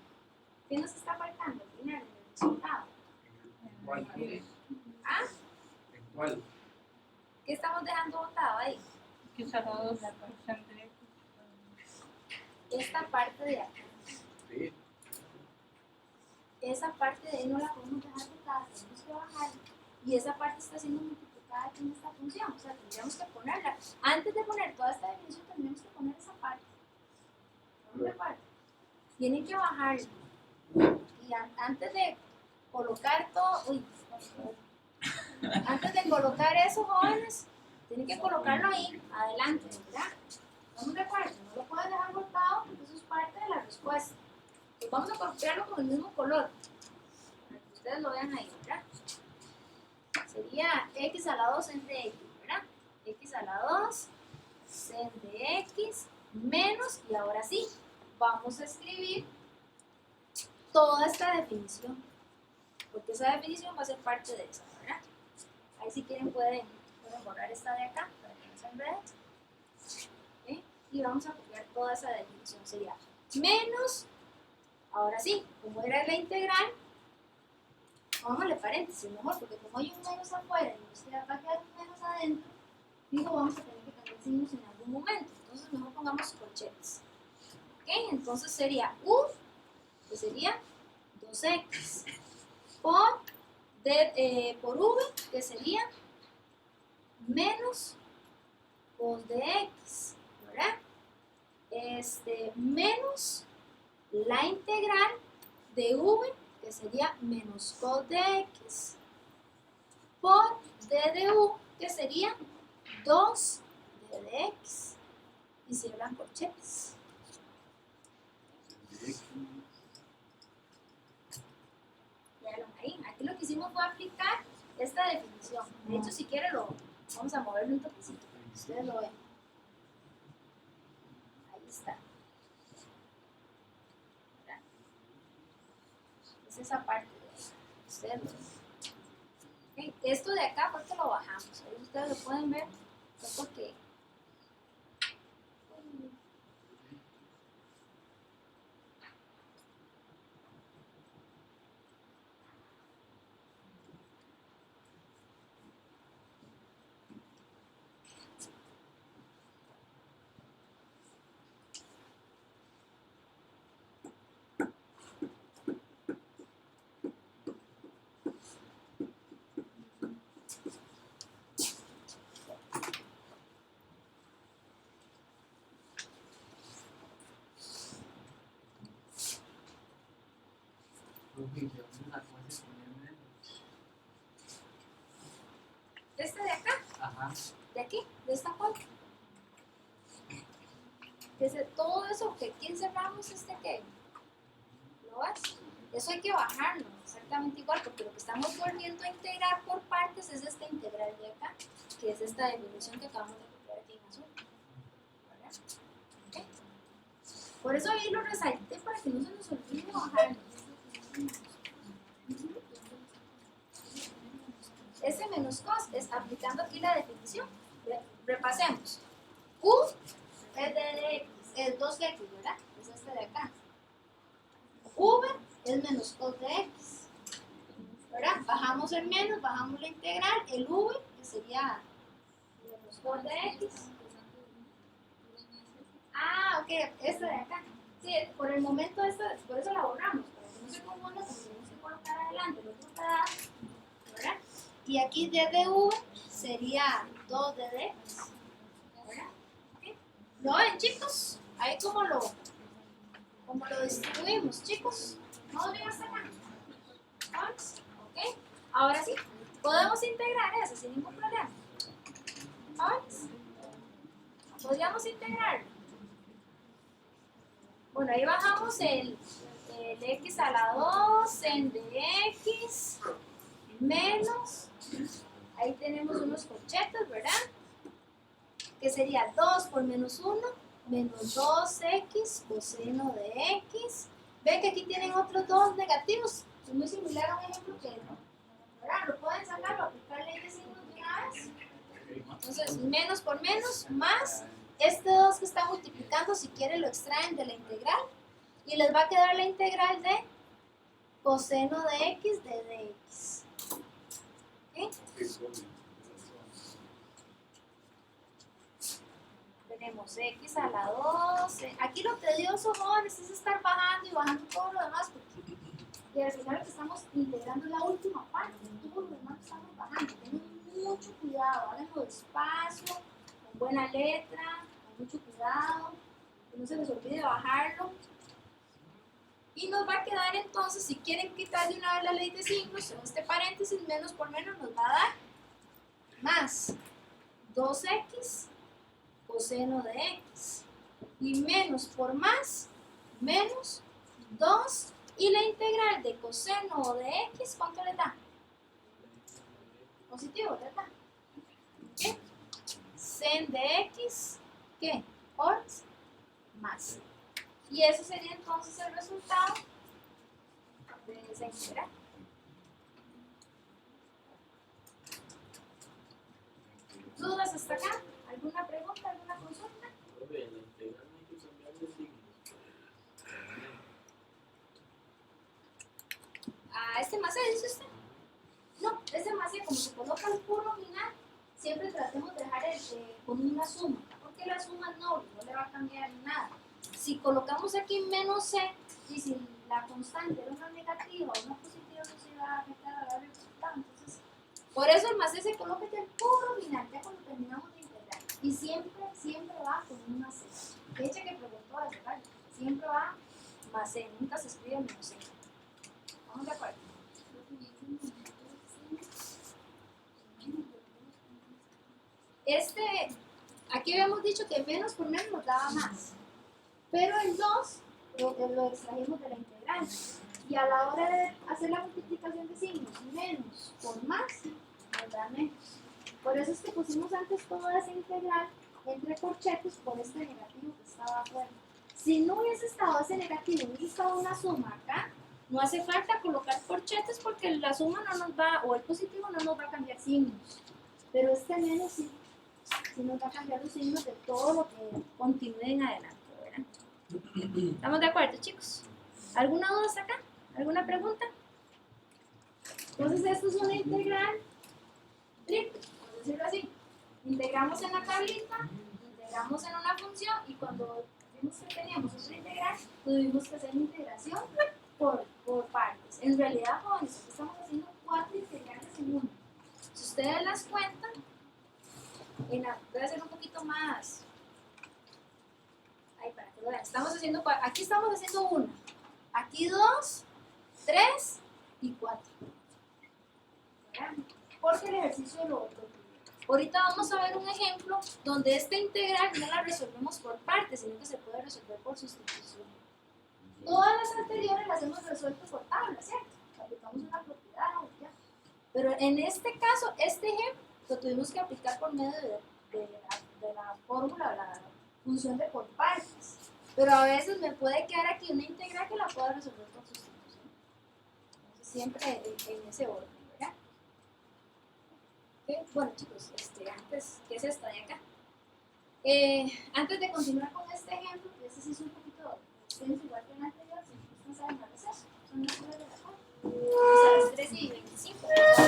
¿Qué nos está faltando al final en el resultado? ¿Cuál? ¿Ah? ¿Cuál? ¿Qué estamos dejando botado ahí? X a la 2 la porción de x. esta parte de acá. Sí. Esa parte de ahí no la podemos dejar botada, tenemos que bajar. Y esa parte está siendo multiplicada aquí en esta función. O sea, tendríamos que ponerla. Antes de poner toda esta definición, tendríamos que poner esa parte. ¿No me acuerdo? Tienen que bajar. Y antes de colocar todo. Uy, antes de colocar eso, jóvenes, tienen que colocarlo ahí, adelante, ¿verdad? ¿No me acuerdo? No lo pueden dejar botado porque eso es parte de la respuesta. Pues vamos a copiarlo con el mismo color. Para que ustedes lo vean ahí, ¿verdad? Sería x a la 2 entre x, ¿verdad? X a la 2 entre x menos, y ahora sí, vamos a escribir toda esta definición. Porque esa definición va a ser parte de esa, ¿verdad? Ahí si quieren pueden borrar esta de acá para que no se enrede. ¿Okay? Y vamos a copiar toda esa definición. Sería menos, ahora sí, como era la integral, pongámosle paréntesis mejor, porque como hay un menos afuera y usted va a quedar un menos adentro, digo, vamos a tener que cambiar signos en algún momento. Entonces mejor pongamos corchetes. ¿Ok? Entonces sería u, que sería 2x, por v, que sería menos cos de x, ¿verdad? Menos la integral de v, que sería menos cos de x, por d de u, que sería 2 d de x, y cierran corchetes. ¿Vieron ahí? Aquí lo que hicimos fue aplicar esta definición. De hecho, si quieren, vamos a moverlo un toquecito para que ustedes lo vean. Ahí está. ¿Verdad? Es esa parte de ahí. Ustedes lo ven. Okay. Esto de acá fue que lo bajamos. Ahí ustedes lo pueden ver. Fue porque este de acá, Ajá. de aquí, de esta parte. Desde todo eso que aquí encerramos que ¿lo ves? Eso hay que bajarlo exactamente igual, porque lo que estamos volviendo a integrar por partes es esta integral de acá, que es esta definición que acabamos de copiar aquí en azul. ¿Verdad? ¿Okay? Por eso ahí lo resalté para que no se nos olvide bajarlo. Ese menos cos es aplicando aquí la definición. Repasemos. U es de x, es 2x, ¿verdad? Es este de acá. V es menos cos de x, ¿verdad? Bajamos el menos, bajamos la integral, el v, que sería menos cos de x. Ah, ok, esta de acá. Sí, por el momento por eso la borramos, para que no se confunda, porque tenemos que colocar adelante el otro pedazo, ¿verdad? Y aquí d de v sería 2 d de x, ¿verdad? ¿Okay? ¿Lo ven, chicos? Ahí como lo distribuimos, chicos. ¿No bien hasta acá? ¿Vamos? ¿Ok? Ahora sí, podemos integrar eso sin ningún problema. ¿Vamos? ¿Podríamos integrarlo? Bueno, ahí bajamos el x a la 2 en dx menos, ahí tenemos unos corchetes, ¿verdad? Que sería 2 por menos 1 menos 2x coseno de x. Ven que aquí tienen otros dos negativos. Es muy similar a un ejemplo que ¿verdad? Lo pueden sacar o aplicar ley de signos de una vez. Entonces, menos por menos más este 2 que está multiplicando, si quieren lo extraen de la integral y les va a quedar la integral de coseno de x de dx. ¿Okay? Tenemos menos x a la 2. Aquí lo tedioso, jóvenes, es estar bajando y bajando todo lo demás, porque y al final lo que estamos integrando es la última parte, todo lo demás estamos bajando. Tengan mucho cuidado, háganlo despacio, con buena letra, con mucho cuidado, que no se les olvide bajarlo. Y nos va a quedar entonces, si quieren quitar de una vez la ley de signos, en este paréntesis, menos por menos nos va a dar más 2x coseno de x. Y menos por más, menos 2. Y la integral de coseno de x, ¿cuánto le da? Positivo, ¿verdad? ¿Qué? Sen de x, ¿qué? Por más. Y eso sería entonces el resultado de esa integral. ¿Dudas hasta acá? ¿Alguna pregunta, alguna consulta? ¿A este más C dice usted? No, este más C, como se coloca el puro nominal, siempre tratemos de dejar con una suma, porque la suma es noble, no le va a cambiar nada. Si colocamos aquí menos C, y si la constante era una negativa o una positiva, no se va a afectar a la resultado. Entonces, por eso el más C se coloca ya el puro nominal, ya cuando terminamos de integrar. Y siempre va con una C. De hecho, que preguntó eso, ¿vale? Siempre va más C, nunca se escribe menos C. ¿Estamos de acuerdo? Aquí habíamos dicho que menos por menos nos daba más. Pero el 2 lo extrajimos de la integral. Y a la hora de hacer la multiplicación de signos, menos por más, nos da menos. Por eso es que pusimos antes toda esa integral entre corchetes por este negativo que estaba afuera. Si no hubiese estado ese negativo, hubiese estado una suma acá, no hace falta colocar corchetes porque la suma no nos va, o el positivo no nos va a cambiar signos. Pero este menos sí nos va a cambiar los signos de todo lo que continúe en adelante, ¿verdad? ¿Estamos de acuerdo, chicos? ¿Alguna duda hasta acá? ¿Alguna pregunta? Entonces esto es una integral triple, por decirlo así. Integramos en la tablita, integramos en una función y cuando vimos que teníamos otra integral, tuvimos que hacer la integración por partes. En realidad, jóvenes, estamos haciendo 4 integrales en una. Si ustedes las cuentan, voy a hacer un poquito más. Ahí para que lo vean. Aquí estamos haciendo 1, aquí 2, 3 y 4. Porque el ejercicio lo ahorita vamos a ver un ejemplo donde esta integral no la resolvemos por partes, sino que se puede resolver por sustitución. Todas las anteriores las hemos resuelto por tabla, ¿cierto? Aplicamos una propiedad, ya. Pero en este caso, este ejemplo, lo tuvimos que aplicar por medio de la fórmula, la función de por partes. Pero a veces me puede quedar aquí una integral que la pueda resolver por sustitución. Entonces, siempre en ese orden, ¿verdad? Okay. Bueno, chicos, antes, ¿qué es esto de acá? Antes de continuar con este ejemplo, este sí es un poquito extenso, igual que el anterior, si ustedes saben cuál es eso. Son las 9 de la tarde. A las 3:25.